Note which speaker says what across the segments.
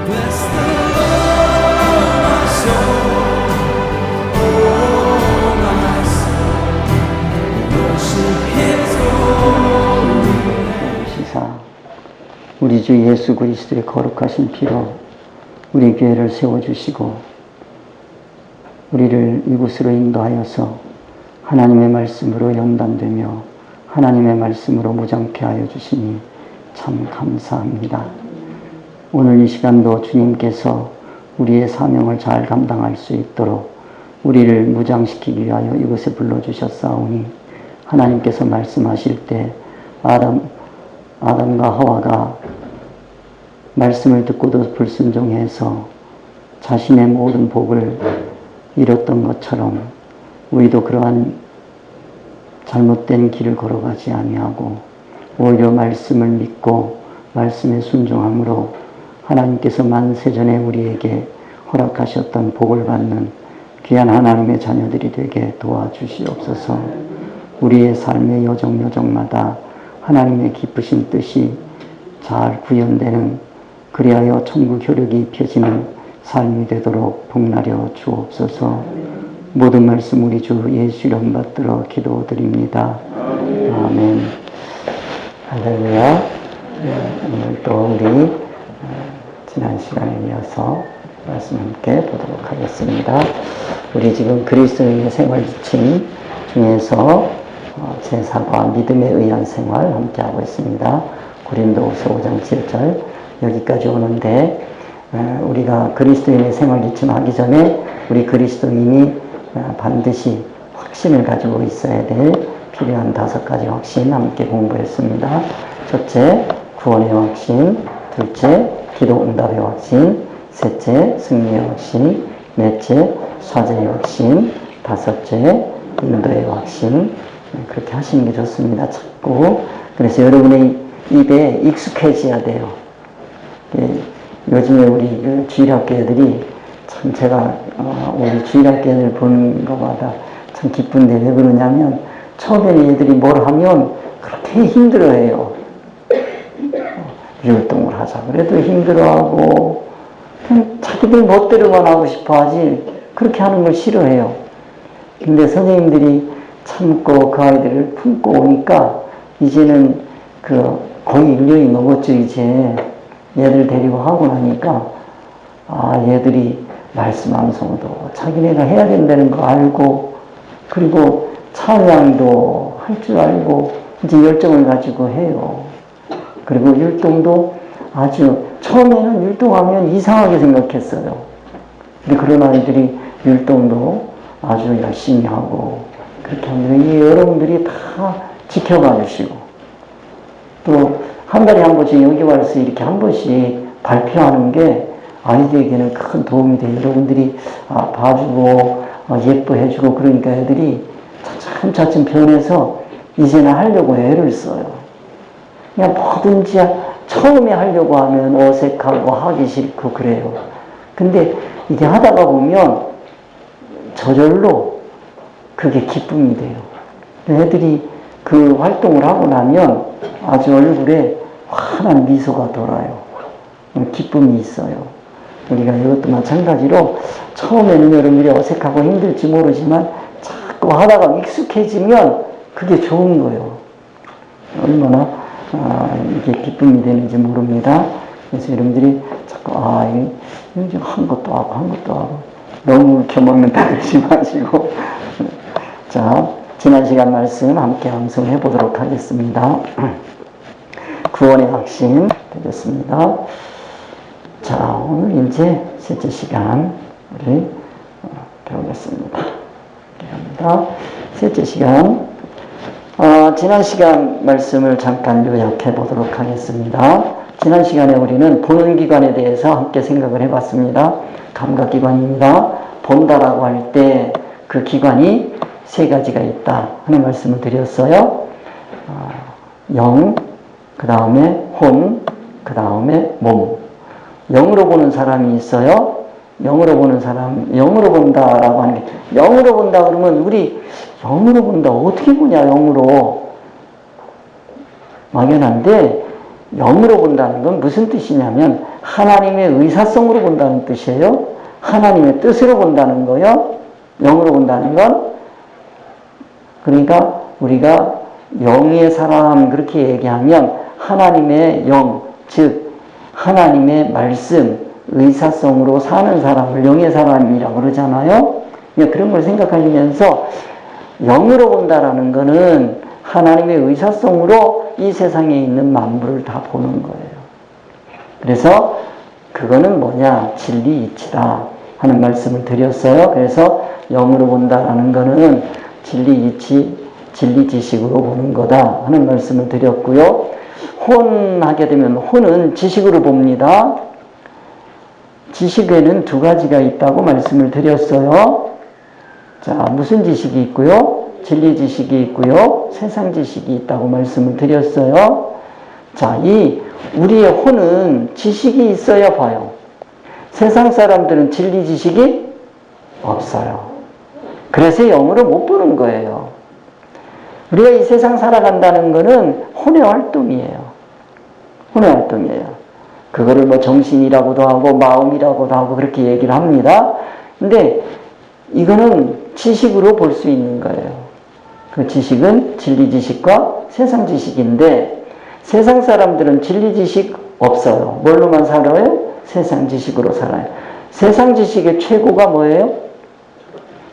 Speaker 1: Bless the Lord, my soul. Oh, my soul. Worship His holy name.
Speaker 2: 시사 우리 주 예수 그리스도의 거룩하신 피로 우리 교회를 세워주시고 우리를 이곳으로 인도하여서 하나님의 말씀으로 연단되며 하나님의 말씀으로 무장케 하여 주시니 참 감사합니다. 오늘 이 시간도 주님께서 우리의 사명을 잘 감당할 수 있도록 우리를 무장시키기 위하여 이곳에 불러주셨사오니 하나님께서 말씀하실 때 아담과 하와가 말씀을 듣고도 불순종해서 자신의 모든 복을 잃었던 것처럼 우리도 그러한 잘못된 길을 걸어가지 아니하고 오히려 말씀을 믿고 말씀에 순종함으로 하나님께서 만세전에 우리에게 허락하셨던 복을 받는 귀한 하나님의 자녀들이 되게 도와주시옵소서. 우리의 삶의 여정마다 하나님의 기쁘신 뜻이 잘 구현되는 그리하여 천국 효력이 입혀지는 삶이 되도록 복나려 주옵소서. 모든 말씀 우리 주 예수 이름 받들어 기도드립니다. 아멘. 할렐루야. 오늘 또 우리 지난 시간에 이어서 말씀 함께 보도록 하겠습니다. 우리 지금 그리스도인의 생활 지침 중에서 제사과 믿음에 의한 생활 함께 하고 있습니다. 고린도후서 5장 7절 여기까지 오는데 우리가 그리스도인의 생활 지침 하기 전에 우리 그리스도인이 반드시 확신을 가지고 있어야 될 필요한 5가지 확신 함께 공부했습니다. 첫째, 구원의 확신. 둘째, 기도 응답의 확신. 셋째, 승리의 확신. 넷째, 사죄의 확신. 다섯째, 인도의 확신. 그렇게 하시는 게 좋습니다. 자꾸. 그래서 여러분의 입에 익숙해져야 돼요. 요즘에 우리 주일학교 애들이 참 제가 우리 주일학교 애들 보는 것마다 참 기쁜데 왜 그러냐면 처음에는 애들이 뭘 하면 그렇게 힘들어해요. 율동을 하자 그래도 힘들어하고 그냥 자기들 멋대로만 하고 싶어하지 그렇게 하는 걸 싫어해요. 근데 선생님들이 참고 그 아이들을 품고 오니까 이제는 거의 1년이 넘었죠. 이제 얘들 데리고 하고 나니까 얘들이 말씀 암송도 자기네가 해야 된다는 거 알고 그리고 찬양도 할 줄 알고 이제 열정을 가지고 해요. 그리고 율동도 아주 처음에는 율동하면 이상하게 생각했어요. 근데 그런 아이들이 율동도 아주 열심히 하고 그렇게 합니다. 여러분들이 다 지켜봐 주시고 또 한 달에 한 번씩 여기 와서 이렇게 한 번씩 발표하는 게 아이들에게는 큰 도움이 돼요. 여러분들이 봐주고 예뻐해주고 그러니까 애들이 차츰 변해서 이제는 하려고 애를 써요. 그냥 뭐든지 처음에 하려고 하면 어색하고 하기 싫고 그래요. 근데 이게 하다가 보면 저절로 그게 기쁨이 돼요. 애들이 그 활동을 하고 나면 아주 얼굴에 환한 미소가 돌아요. 기쁨이 있어요. 우리가 이것도 마찬가지로 처음에는 여러분들이 어색하고 힘들지 모르지만 자꾸 하다가 익숙해지면 그게 좋은 거예요. 얼마나 이게 기쁨이 되는지 모릅니다. 그래서 여러분들이 자꾸 이거 한 것도 하고 너무 켜먹는다 그러지 마시고 자 지난 시간 말씀 함께 암송해 보도록 하겠습니다. 구원의 확신 되겠습니다. 자, 오늘 이제 셋째 시간 우리 배우겠습니다. 셋째 시간 지난 시간 말씀을 잠깐 요약해 보도록 하겠습니다. 지난 시간에 우리는 보는 기관에 대해서 함께 생각을 해봤습니다. 감각기관입니다. 본다라고 할 때 그 기관이 3가지가 있다 하는 말씀을 드렸어요. 영, 그 다음에 혼, 그 다음에 몸. 영으로 보는 사람이 있어요. 영으로 본다라고 하는 게, 영으로 본다 그러면 우리 영으로 본다 어떻게 보냐 영으로 막연한데 영으로 본다는 건 무슨 뜻이냐면 하나님의 의사성으로 본다는 뜻이에요. 하나님의 뜻으로 본다는 거요. 영으로 본다는 건 그러니까 우리가 영의 사람 그렇게 얘기하면 하나님의 영, 즉 하나님의 말씀, 의사성으로 사는 사람을 영의 사람이라고 그러잖아요. 그런 걸 생각하시면서 영으로 본다라는 거는 하나님의 의사성으로 이 세상에 있는 만물을 다 보는 거예요. 그래서 그거는 뭐냐? 진리 이치다 하는 말씀을 드렸어요. 그래서 영으로 본다라는 거는 진리 이치, 진리 지식으로 보는 거다 하는 말씀을 드렸고요. 혼하게 되면 혼은 지식으로 봅니다. 지식에는 두 가지가 있다고 말씀을 드렸어요. 자, 무슨 지식이 있고요? 진리 지식이 있고요. 세상 지식이 있다고 말씀을 드렸어요. 자, 이 우리의 혼은 지식이 있어야 봐요. 세상 사람들은 진리 지식이 없어요. 그래서 영으로 못 보는 거예요. 우리가 이 세상 살아간다는 거는 혼의 활동이에요. 혼의 활동이에요. 그거를 뭐 정신이라고도 하고 마음이라고도 하고 그렇게 얘기를 합니다. 근데 이거는 지식으로 볼 수 있는 거예요. 그 지식은 진리 지식과 세상 지식인데 세상 사람들은 진리 지식 없어요. 뭘로만 살아요? 세상 지식으로 살아요. 세상 지식의 최고가 뭐예요?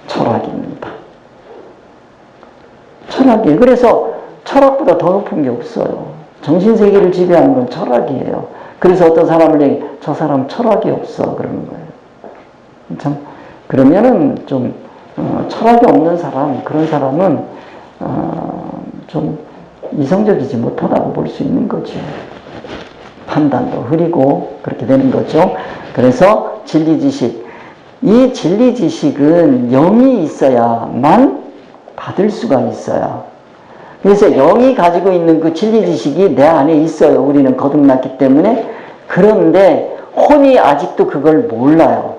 Speaker 2: 철학입니다. 철학이에요. 그래서 철학보다 더 높은 게 없어요. 정신세계를 지배하는 건 철학이에요. 그래서 어떤 사람을 얘기, 저 사람 철학이 없어 그러는 거예요. 참 그러면은 좀 철학이 없는 사람, 그런 사람은 좀 이성적이지 못하다고 볼 수 있는 거죠. 판단도 흐리고 그렇게 되는 거죠. 그래서 진리 지식, 이 진리 지식은 영이 있어야만 받을 수가 있어요. 그래서 영이 가지고 있는 그 진리 지식이 내 안에 있어요. 우리는 거듭났기 때문에. 그런데 혼이 아직도 그걸 몰라요.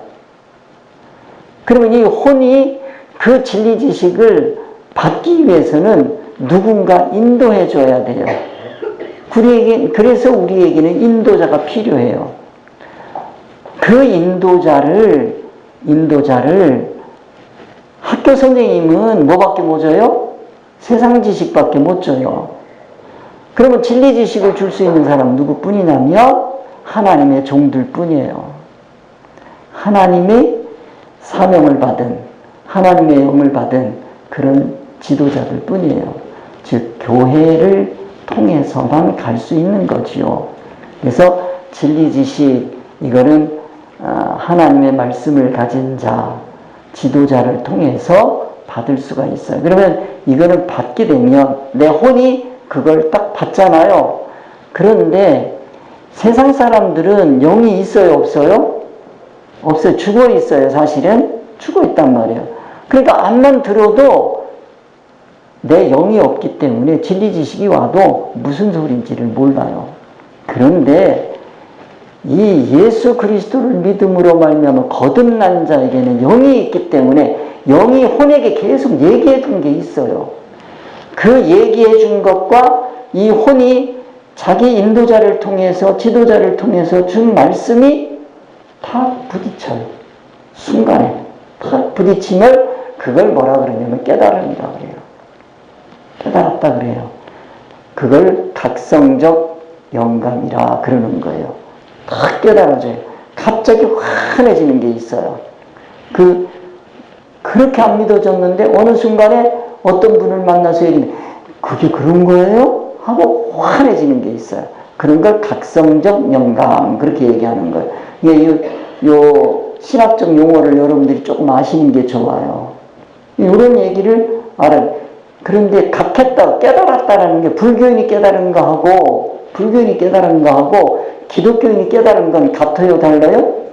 Speaker 2: 그러면 이 혼이 그 진리 지식을 받기 위해서는 누군가 인도해 줘야 돼요. 그래서 우리에게는 인도자가 필요해요. 그 인도자를 학교 선생님은 뭐밖에 못 줘요? 세상 지식밖에 못 줘요. 그러면 진리 지식을 줄 수 있는 사람은 누구뿐이냐면 하나님의 종들 뿐이에요. 하나님의 사명을 받은, 하나님의 영을 받은 그런 지도자들 뿐이에요. 즉 교회를 통해서만 갈 수 있는 거지요. 그래서 진리 지식, 이거는 하나님의 말씀을 가진 자, 지도자를 통해서 받을 수가 있어요. 그러면 이거는 받게 되면 내 혼이 그걸 딱 받잖아요. 그런데 세상 사람들은 영이 있어요, 없어요? 없어요. 죽어 있어요, 사실은. 죽어 있단 말이에요. 그러니까 암만 들어도 내 영이 없기 때문에 진리 지식이 와도 무슨 소리인지를 몰라요. 그런데 이 예수 그리스도를 믿음으로 말미암아 거듭난 자에게는 영이 있기 때문에 영이 혼에게 계속 얘기해 준 게 있어요. 그 얘기해 준 것과 이 혼이 자기 인도자를 통해서, 지도자를 통해서 준 말씀이 탁 부딪혀요. 순간에 탁 부딪힘을 그걸 뭐라 그러냐면 깨달음이라고 그래요. 깨달았다 그래요. 그걸 각성적 영감이라 그러는 거예요. 탁 깨달아져요. 갑자기 환해지는 게 있어요. 그렇게 안 믿어졌는데 어느 순간에 어떤 분을 만나서 얘기하면 그게 그런 거예요? 하고 환해지는 게 있어요. 그런 걸 각성적 영감 그렇게 얘기하는 거예요. 요 신학적 용어를 여러분들이 조금 아시는 게 좋아요. 이런 얘기를 알아요. 그런데 각했다, 깨달았다라는 게 불교인이 깨달은 거하고 기독교인이 깨달은 건 같아요, 달라요?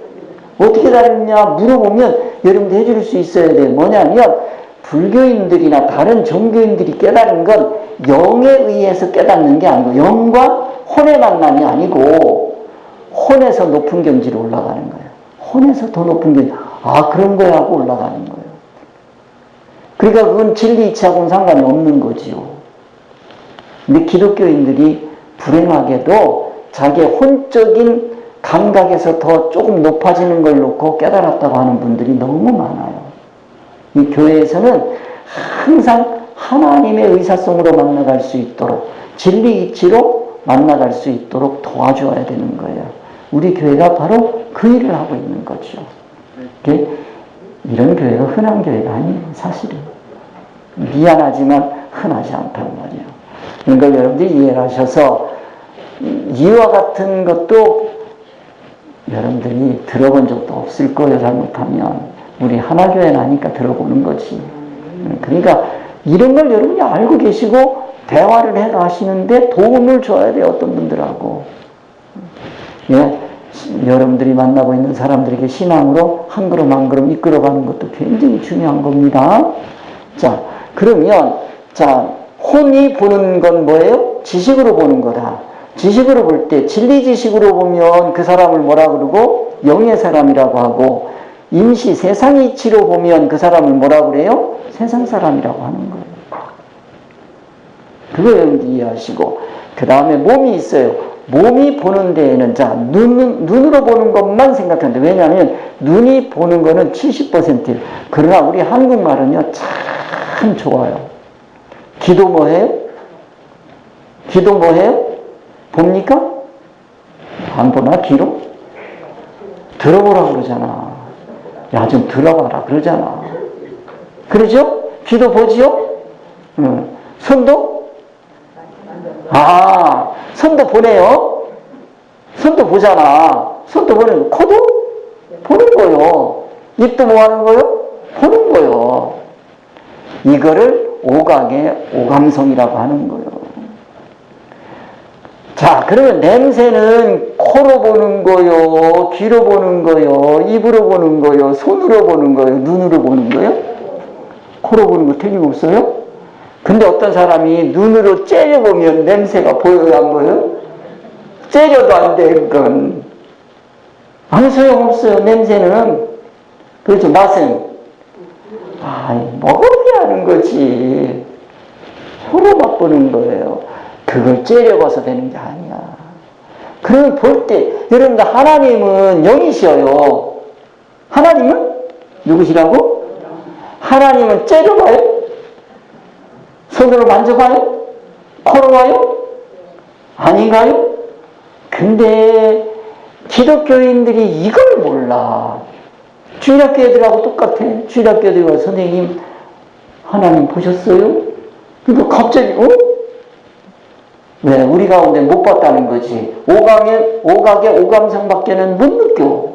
Speaker 2: 어떻게 다르냐 물어보면 여러분들 해줄 수 있어야 돼요. 뭐냐면 불교인들이나 다른 종교인들이 깨달은 건 영에 의해서 깨닫는 게 아니고 영과 혼의 만남이 아니고 혼에서 높은 경지로 올라가는 거예요. 혼에서 더 높은 경지, 그런 거야 하고 올라가는 거예요. 그러니까 그건 진리 이치하고는 상관이 없는 거지요. 근데 기독교인들이 불행하게도 자기의 혼적인 감각에서 더 조금 높아지는 걸 놓고 깨달았다고 하는 분들이 너무 많아요. 이 교회에서는 항상 하나님의 의사성으로 만나갈 수 있도록, 진리 이치로 만나갈 수 있도록 도와줘야 되는 거예요. 우리 교회가 바로 그 일을 하고 있는 거죠. 이런 교회가 흔한 교회가 아니에요, 사실은. 미안하지만 흔하지 않단 말이에요. 이런 걸 여러분들이 이해를 하셔서, 이와 같은 것도 여러분들이 들어본 적도 없을 거예요, 잘못하면. 우리 하나교회는 아니까 들어보는 거지. 그러니까 이런 걸 여러분이 알고 계시고 대화를 해 하시는데 도움을 줘야 돼요, 어떤 분들하고. 예, 여러분들이 만나고 있는 사람들에게 신앙으로 한 걸음 한 걸음 이끌어가는 것도 굉장히 중요한 겁니다. 자, 그러면 자, 혼이 보는 건 뭐예요? 지식으로 보는 거다. 지식으로 볼 때 진리 지식으로 보면 그 사람을 뭐라 그러고? 영의 사람이라고 하고, 임시 세상 이치로 보면 그 사람을 뭐라 그래요? 세상 사람이라고 하는 거예요. 그거 여러분들 이해하시고, 그 다음에 몸이 있어요. 몸이 보는 데에는, 자, 눈으로 보는 것만 생각하는데, 왜냐하면 눈이 보는 거는 70%예요. 그러나 우리 한국말은요, 참 좋아요. 귀도 뭐 해요? 귀도 뭐 해요? 봅니까? 안 보나, 귀로? 들어보라 그러잖아. 야, 좀 들어봐라 그러잖아. 그러죠? 귀도 보지요? 손도? 아, 손도 보네요. 손도 보잖아. 손도 보는 거. 코도? 보는 거요. 입도 뭐 하는 거요? 보는 거요. 이거를 오각의 오감성이라고 하는 거예요. 자, 그러면 냄새는 코로 보는 거요, 귀로 보는 거요, 입으로 보는 거요, 손으로 보는 거요, 눈으로 보는 거요? 코로 보는 거 틀림없어요? 근데 어떤 사람이 눈으로 째려보면 냄새가 보여요, 안 보여요? 째려도 안 돼, 그건. 아무 소용없어요, 냄새는. 그렇죠, 맛은? 먹어야 하는 거지. 혀로 맛보는 거예요. 그걸 째려봐서 되는 게 아니야. 그걸 볼 때, 여러분들 하나님은 영이셔요. 하나님은 누구시라고? 하나님은 째려봐요? 손으로 만져봐요? 코로 봐요? 아닌가요? 근데 기독교인들이 이걸 몰라. 주일학교 애들하고 똑같아. 주일학교 애들과 선생님, 하나님 보셨어요? 그러니까 갑자기, 왜? 우리 가운데 못 봤다는 거지. 오각의 오감성밖에는 못 느껴.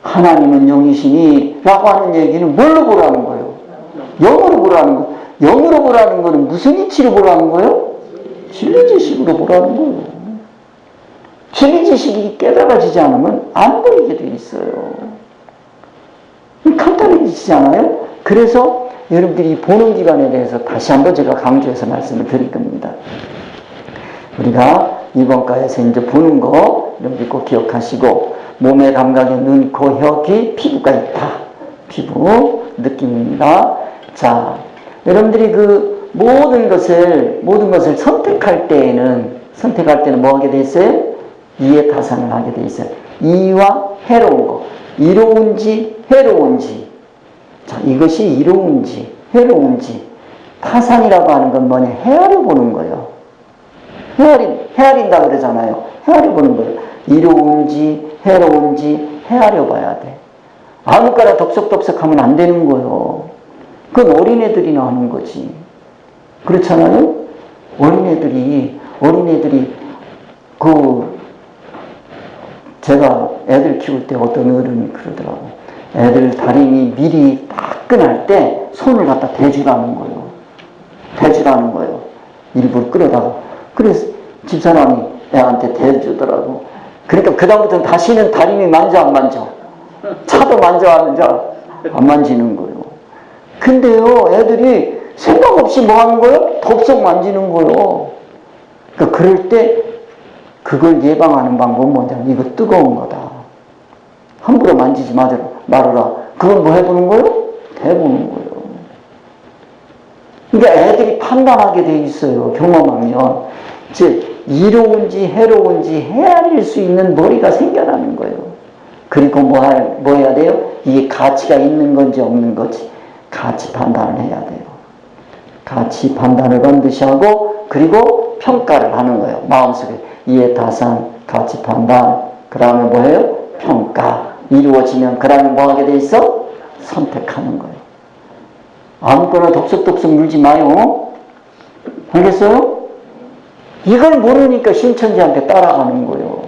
Speaker 2: 하나님은 영이시니 라고 하는 얘기는 뭘로 보라는 거예요? 영으로 보라는 거예요. 영으로 보라는 거는 무슨 이치로 보라는 거예요? 진리 지식으로 보라는 거예요. 진리 지식이 깨달아지지 않으면 안 보이게 돼 있어요. 간단해지잖아요. 그래서 여러분들이 보는 기관에 대해서 다시 한번 제가 강조해서 말씀을 드릴 겁니다. 우리가 이번 과에서 이제 보는 거 여러분들 꼭 기억하시고, 몸의 감각에 눈, 코, 혀, 귀, 피부가 있다. 피부, 느낌입니다. 자, 여러분들이 그 모든 것을 선택할 때는 뭐 하게 돼 있어요? 이해 타산을 하게 돼 있어요. 이와 해로운 거. 이로운지 해로운지. 자, 이것이 이로운지 해로운지. 타산이라고 하는 건 뭐냐? 헤아려 보는 거예요. 헤아린다 그러잖아요. 헤아려 보는 거예요. 이로운지 해로운지 헤아려 봐야 돼. 아무거나 덥석덥석 하면 안 되는 거예요. 그건 어린애들이나 하는 거지. 그렇잖아요? 어린애들이 제가 애들 키울 때 어떤 어른이 그러더라고. 애들 다리미 미리 따끈할 때 손을 갖다 대주라는 거예요. 일부러 끌어다가. 그래서 집사람이 애한테 대주더라고. 그러니까 그다음부터는 다시는 다리미 만져 안 만져? 차도 만져 안 만져? 안 만지는 거예요. 근데요, 애들이 생각 없이 뭐 하는 거예요? 덥석 만지는 거예요. 그러니까 그럴 때 그걸 예방하는 방법은 뭐냐면, 이거 뜨거운 거다. 함부로 만지지 말아라. 그건 뭐 해보는 거예요? 대보는 거예요. 그러니까 애들이 판단하게 돼 있어요. 경험하면. 이제 이로운지 해로운지 헤아릴 수 있는 머리가 생겨나는 거예요. 그리고 뭐 해야 돼요? 이게 가치가 있는 건지 없는 건지 가치 판단을 해야 돼요. 가치 판단을 반드시 하고 그리고 평가를 하는 거예요. 마음속에 이해타산, 가치 판단, 그 다음에 뭐예요? 평가. 이루어지면 그 다음에 뭐 하게 돼 있어? 선택하는 거예요. 아무거나 덥석덥석 물지 마요. 알겠어요? 이걸 모르니까 신천지한테 따라가는 거예요.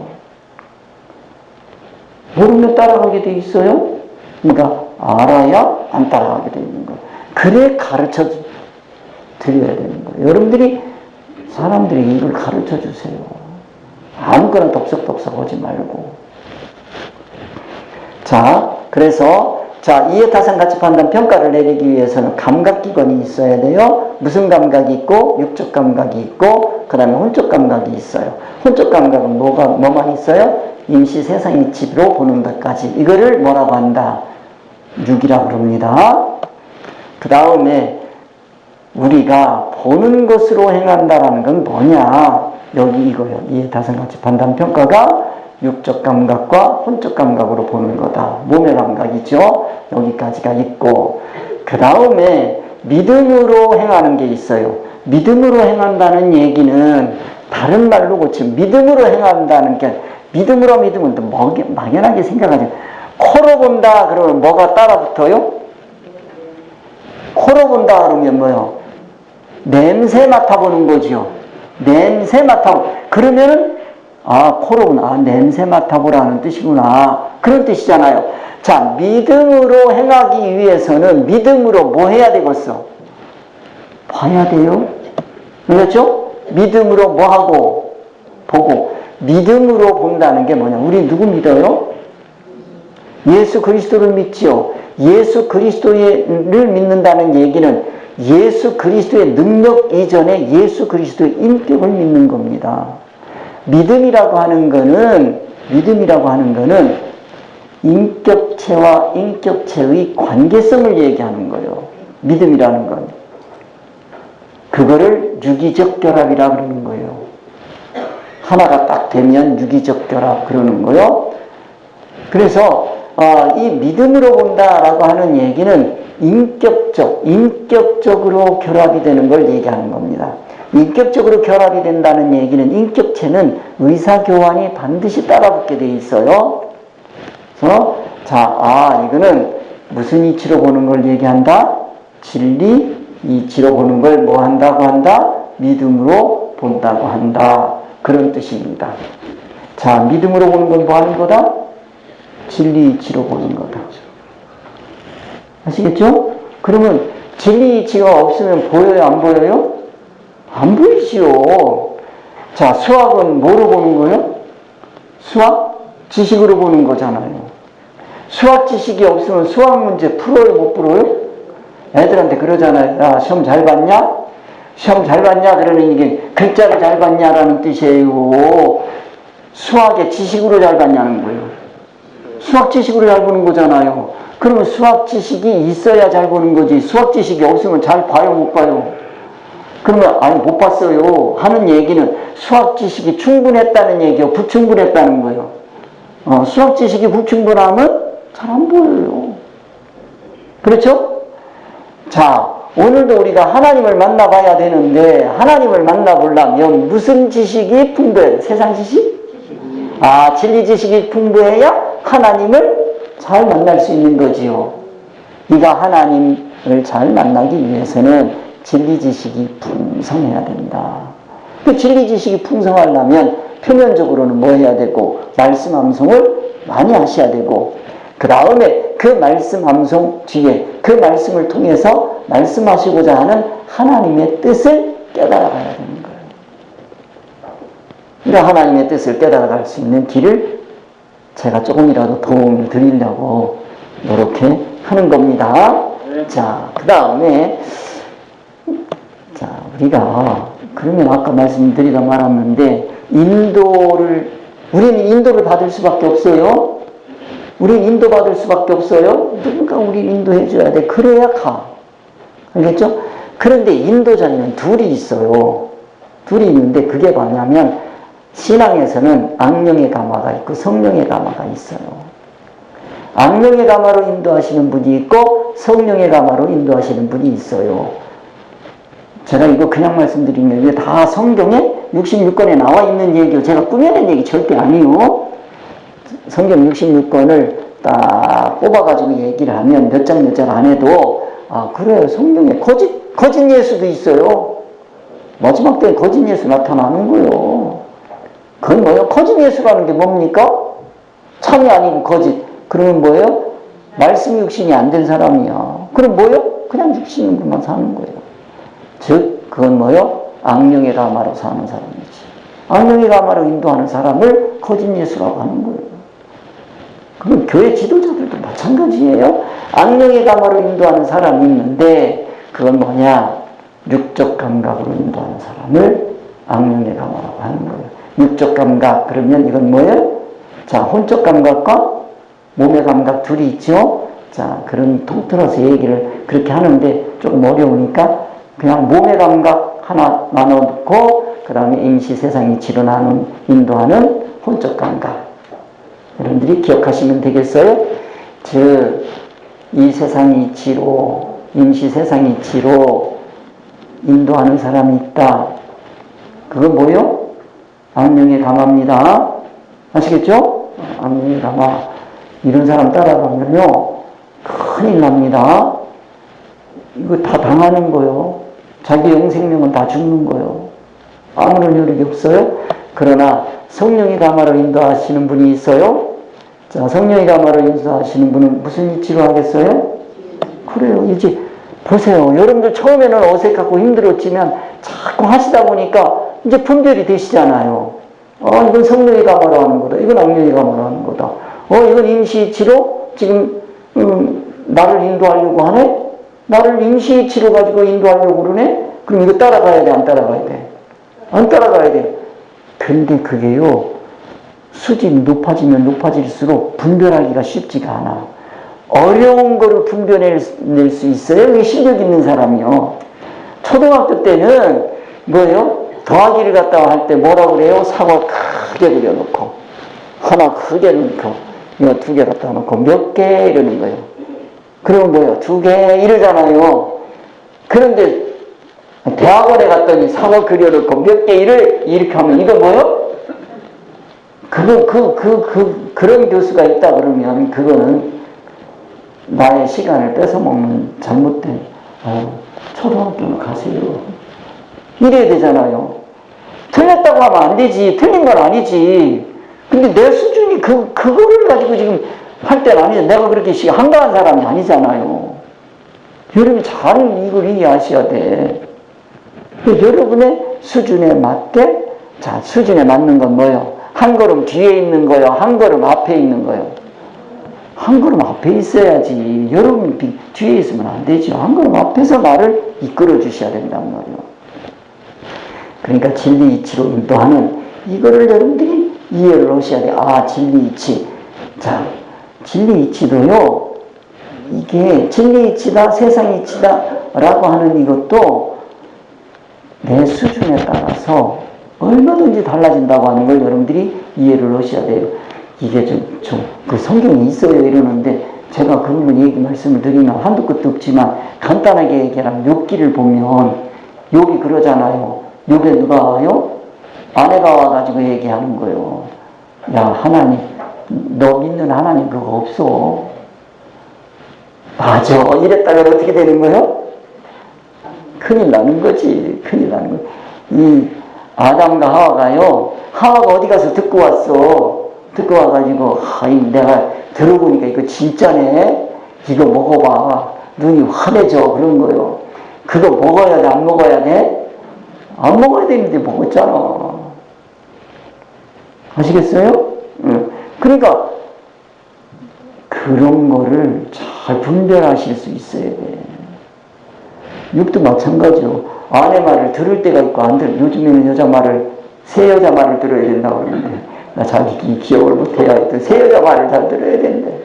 Speaker 2: 모르면 따라가게 돼 있어요? 그러니까 알아야 안 따라가게 돼 있는 거예요. 그래 가르쳐 드려야 되는 거예요. 여러분들이 사람들이 이걸 가르쳐 주세요. 아무거나 덥석덥석 하지 말고. 자, 그래서 이해타산 가치 판단 평가를 내리기 위해서는 감각기관이 있어야 돼요. 무슨 감각이 있고 육적 감각이 있고 그 다음에 혼적 감각이 있어요. 혼적 감각은 뭐만 있어요? 임시 세상 이치로 보는 것까지. 이거를 뭐라고 한다? 육이라고 그럽니다. 그 다음에 우리가 보는 것으로 행한다라는 건 뭐냐? 여기 이거요. 이해타산 가치 판단 평가가 육적 감각과 혼적 감각으로 보는 거다. 몸의 감각이죠. 여기까지가 있고 그 다음에 믿음으로 행하는 게 있어요. 믿음으로 행한다는 얘기는 다른 말로 고치면 믿음으로 행한다는 게 믿음은 또 막연하게 생각하죠. 코로 본다 그러면 뭐가 따라붙어요? 코로 본다 그러면 뭐요? 냄새 맡아보는 거지요. 냄새 맡아보. 그러면은 코로 보나. 냄새 맡아보라는 뜻이구나. 그런 뜻이잖아요. 자, 믿음으로 행하기 위해서는 믿음으로 뭐 해야 되겠어? 봐야 돼요. 그렇죠? 믿음으로 뭐 하고? 보고. 믿음으로 본다는 게 뭐냐? 우리 누구 믿어요? 예수 그리스도를 믿지요. 예수 그리스도를 믿는다는 얘기는 예수 그리스도의 능력 이전에 예수 그리스도의 인격을 믿는 겁니다. 믿음이라고 하는 거는 인격체와 인격체의 관계성을 얘기하는 거예요. 믿음이라는 건. 그거를 유기적 결합이라고 그러는 거예요. 하나가 딱 되면 유기적 결합 그러는 거예요. 그래서 이 믿음으로 본다라고 하는 얘기는 인격적으로 결합이 되는 걸 얘기하는 겁니다. 인격적으로 결합이 된다는 얘기는 인격체는 의사교환이 반드시 따라붙게 돼 있어요. 그래서 이거는 무슨 이치로 보는 걸 얘기한다? 진리 이치로 보는 걸 뭐 한다고 한다? 믿음으로 본다고 한다. 그런 뜻입니다. 자, 믿음으로 보는 건 뭐 하는 거다? 진리 이치로 보는 거다. 아시겠죠? 그러면 진리 이치가 없으면 보여요, 안 보여요? 안 보이지요. 자, 수학은 뭐로 보는 거예요? 수학? 지식으로 보는 거잖아요. 수학 지식이 없으면 수학 문제 풀어요, 못 풀어요? 애들한테 그러잖아요. 야, 시험 잘 봤냐? 시험 잘 봤냐? 그러는 이게 글자를 잘 봤냐라는 뜻이에요. 수학의 지식으로 잘 봤냐는 거예요. 수학 지식으로 잘 보는 거잖아요. 그러면 수학 지식이 있어야 잘 보는 거지. 수학 지식이 없으면 잘 봐요, 못 봐요? 그러면 못 봤어요 하는 얘기는 수학 지식이 충분했다는 얘기요, 부충분했다는 거예요. 수학 지식이 부충분하면 잘 안 보여요. 그렇죠? 자, 오늘도 우리가 하나님을 만나봐야 되는데 하나님을 만나보려면 무슨 지식이 풍부해야 돼? 세상 지식? 진리 지식이 풍부해야 하나님을 잘 만날 수 있는 거지요. 네가 하나님을 잘 만나기 위해서는 진리 지식이 풍성해야 된다. 그 진리 지식이 풍성하려면 표면적으로는 뭐 해야 되고 말씀 암송을 많이 하셔야 되고 그 다음에 그 말씀 암송 뒤에 그 말씀을 통해서 말씀하시고자 하는 하나님의 뜻을 깨달아가야 되는 거예요. 그러니까 하나님의 뜻을 깨달아갈 수 있는 길을 제가 조금이라도 도움을 드리려고 이렇게 하는 겁니다. 자, 그 다음에 우리가 그러면 아까 말씀드리다 말았는데 우리는 인도를 받을 수밖에 없어요. 우리는 인도받을 수밖에 없어요. 누군가 우리를 인도해 줘야 돼. 그래야 가. 알겠죠? 그런데 인도자는 둘이 있어요. 둘이 있는데 그게 뭐냐면 신앙에서는 악령의 가마가 있고 성령의 가마가 있어요. 악령의 가마로 인도하시는 분이 있고 성령의 가마로 인도하시는 분이 있어요. 제가 이거 그냥 말씀드리는 게 다 성경에 66권에 나와 있는 얘기요. 제가 꾸며낸 얘기 절대 아니에요. 성경 66권을 딱 뽑아가지고 얘기를 하면 몇 장 안 해도, 아, 그래요. 성경에 거짓 예수도 있어요. 마지막 때는 거짓 예수 나타나는 거예요. 그건 뭐예요? 거짓 예수라는 게 뭡니까? 참이 아니고 거짓. 그러면 뭐예요? 말씀 육신이 안 된 사람이야. 그럼 뭐예요? 그냥 육신으로만 사는 거예요. 즉, 그건 뭐예요? 악령의 가마로 사는 사람이지. 악령의 가마로 인도하는 사람을 거짓 예수라고 하는 거예요. 그건 교회 지도자들도 마찬가지예요. 악령의 가마로 인도하는 사람이 있는데, 그건 뭐냐? 육적 감각으로 인도하는 사람을 악령의 가마라고 하는 거예요. 육적 감각, 그러면 이건 뭐예요? 자, 혼적 감각과 몸의 감각 둘이 있죠? 자, 그런 통틀어서 얘기를 그렇게 하는데 조금 어려우니까 그냥 몸의 감각 하나 나눠놓고 그 다음에 임시 세상 이치로 인도하는 혼적 감각. 여러분들이 기억하시면 되겠어요? 즉, 이 세상 이치로, 임시 세상 이치로 인도하는 사람이 있다. 그건 뭐요? 악령의 가마입니다. 아시겠죠? 악령의 가마. 이런 사람 따라가면요, 큰일 납니다. 이거 다 당하는 거요. 자기 영생명은 다 죽는 거요. 아무런 효력이 없어요. 그러나 성령의 가마로 인도하시는 분이 있어요. 자, 성령의 가마로 인도하시는 분은 무슨 이치로 하겠어요? 그래요. 이제 보세요. 여러분들 처음에는 어색하고 힘들었지만 자꾸 하시다 보니까 이제 분별이 되시잖아요. 이건 성령의 가마로 하는 거다. 이건 악령의 가마로 하는 거다. 이건 임시이치로 지금 나를 인도하려고 하네? 나를 임시이치로 가지고 인도하려고 그러네? 그럼 이거 따라가야 돼? 안 따라가야 돼? 안 따라가야 돼. 근데 그게요, 수준이 높아지면 높아질수록 분별하기가 쉽지가 않아. 어려운 거를 분별낼 수 있어요? 이게 실력 있는 사람이요. 초등학교 때는 뭐예요? 더하기를 갖다가 할 때 뭐라고 그래요? 사과 크게 그려놓고 하나 크게 놓고 이거 두 개 갖다 놓고 몇 개 이러는 거예요. 그러면 뭐예요? 두 개 이러잖아요. 그런데 대학원에 갔더니 사과 그려놓고 몇 개 이렇게 하면 이거 뭐예요? 그런 교수가 있다 그러면 그거는 나의 시간을 뺏어먹는 잘못된, 초등학교는 가세요. 이래야 되잖아요. 틀렸다고 하면 안 되지. 틀린 건 아니지. 근데 내 수준이 그거를 가지고 지금 할 때는 아니죠. 내가 그렇게 한가한 사람이 아니잖아요. 여러분이 잘 이걸 이해하셔야 돼. 여러분의 수준에 맞게, 자, 수준에 맞는 건 뭐예요? 한 걸음 뒤에 있는 거요? 한 걸음 앞에 있는 거요? 한 걸음 앞에 있어야지. 여러분 뒤에 있으면 안 되죠. 한 걸음 앞에서 나를 이끌어 주셔야 된단 말이에요. 그러니까 진리 이치로 인도하는 이거를 여러분들이 이해를 하셔야 돼요. 아, 진리 이치. 자, 진리 이치도요, 이게 진리 이치다, 세상 이치다 라고 하는 이것도 내 수준에 따라서 얼마든지 달라진다고 하는 걸 여러분들이 이해를 하셔야 돼요. 이게 그 성경에 있어요 이러는데 제가 그 부분 얘기 말씀을 드리면 한두 끝도 없지만 간단하게 얘기하면 욥기를 보면 욥이 그러잖아요. 욥에 누가 와요? 아내가 와가지고 얘기하는 거예요. 야, 하나님, 너 믿는 하나님 그거 없어. 맞아. 이랬다가 어떻게 되는 거예요? 큰일 나는 거지. 큰일 나는 거. 이 아담과 하와가요, 하와가 어디 가서 듣고 왔어. 듣고 와가지고, 내가 들어보니까 이거 진짜네? 이거 먹어봐. 눈이 환해져. 그런 거요. 그거 먹어야 돼? 안 먹어야 돼? 안 먹어야 되는데 먹었잖아. 아시겠어요? 그러니까, 그런 거를 잘 분별하실 수 있어야 돼. 육도 마찬가지요. 아내 말을 들을 때가 있고 안 들을, 요즘에는 새 여자 말을 들어야 된다고 그러는데, 나 자기 기억을 못해야 했던 새 여자 말을 잘 들어야 되는데.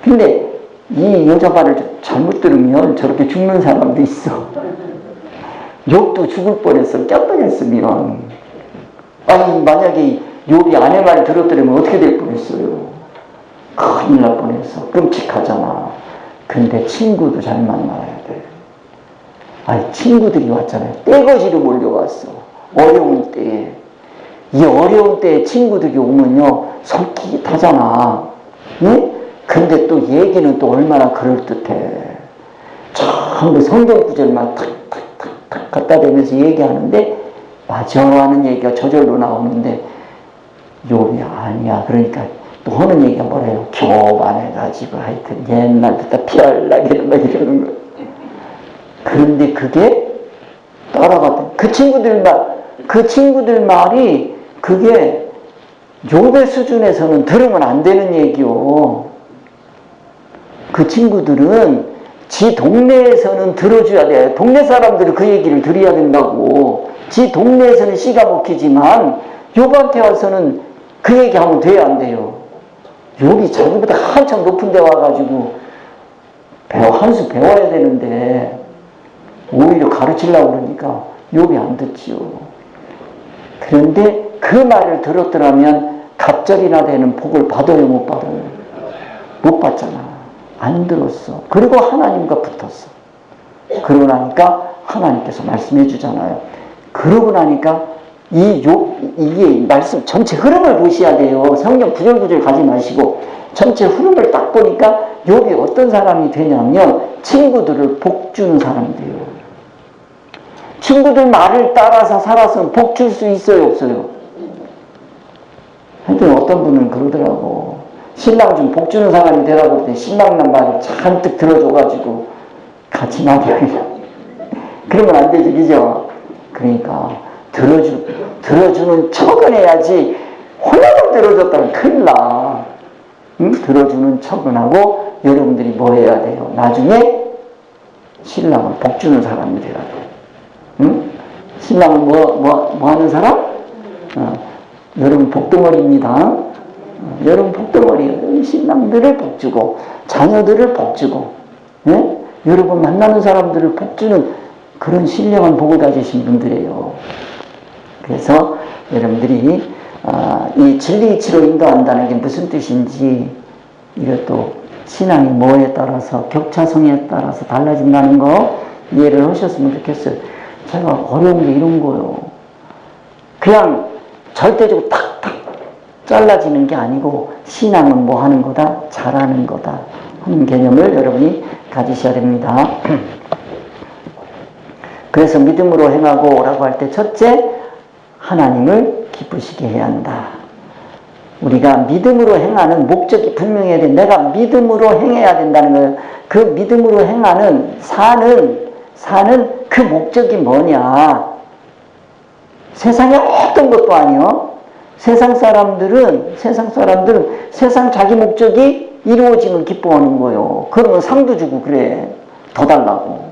Speaker 2: 근데 이 여자 말을 잘못 들으면 저렇게 죽는 사람도 있어. 욕도 죽을 뻔했어. 깜빡했으면. 아니 만약에 욥이 아내 말 들었더라면 어떻게 될 뻔했어요? 큰일 날 뻔했어. 끔찍하잖아. 근데 친구도 잘 만나야 돼. 아니 친구들이 왔잖아요. 떼거지로 몰려왔어. 어려운 때에. 이 어려운 때에 친구들이 오면요 손길이 타잖아. 응? 근데 또 얘기는 또 얼마나 그럴듯해. 전부 성경 구절만 탁탁탁탁 갖다 대면서 얘기하는데 맞아라는 얘기가 저절로 나오는데 욥이 아니야. 그러니까 또 하는 얘기가 뭐래요? 교만해가지고 하여튼 옛날부터 피할라게 막 이러는 거예요. 그런데 그게 따라갔다. 그 친구들 말이 그게 욥의 수준에서는 들으면 안 되는 얘기요. 그 친구들은 지 동네에서는 들어줘야 돼. 동네 사람들은 그 얘기를 들어야 된다고. 지 동네에서는 씨가 먹히지만 욥한테 와서는 그 얘기하면 돼야 안 돼요. 욥이 자기보다 한참 높은 데 와가지고 한 수 배워야 되는데 오히려 가르치려고 그러니까 욥이 안 듣지요. 그런데 그 말을 들었더라면 갑절이나 되는 복을 받아요, 못 받아요? 못 받잖아. 안 들었어. 그리고 하나님과 붙었어. 그러고 나니까 하나님께서 말씀해 주잖아요. 그러고 나니까 이게 말씀 전체 흐름을 보셔야 돼요. 성경 구절구절 가지 마시고 전체 흐름을 딱 보니까 욥이 어떤 사람이 되냐면 친구들을 복주는 사람이 돼요. 친구들 말을 따라서 살아서 복 줄 수 있어요, 없어요? 하여튼 어떤 분은 그러더라고. 신랑 좀 복 주는 사람이 되라고 그랬더니 신랑난 말을 잔뜩 들어줘가지고 같이 말이야. 그러면 안 되지, 그죠? 그러니까 들어주는 척은 해야지 홀라당 들어줬다면 큰일 나. 응? 들어주는 척은 하고 여러분들이 뭐 해야 돼요? 나중에 신랑은 복 주는 사람이 돼야 돼. 응? 신랑은 뭐 하는 사람? 여러분 복덩어리입니다. 여러분 복덩어리예요. 신랑들을 복주고 자녀들을 복주고 예? 여러분 만나는 사람들을 복주는 그런 신령한 복을 가지신 분들이에요. 그래서 여러분들이 이 진리이치로 인도한다는 게 무슨 뜻인지 이것도 신앙이 뭐에 따라서 격차성에 따라서 달라진다는 거 이해를 하셨으면 좋겠어요. 제가 어려운 게 이런 거예요. 그냥 절대적으로 탁탁 잘라지는 게 아니고 신앙은 뭐 하는 거다? 잘하는 거다 하는 개념을 여러분이 가지셔야 됩니다. 그래서 믿음으로 행하고 라고 할 때 첫째, 하나님을 기쁘시게 해야 한다. 우리가 믿음으로 행하는 목적이 분명해야 돼. 내가 믿음으로 행해야 된다는 거예요. 그 믿음으로 행하는 사는 그 목적이 뭐냐? 세상에 어떤 것도 아니요. 세상 사람들은 세상 자기 목적이 이루어지면 기뻐하는 거예요. 그러면 상도 주고 그래. 더 달라고.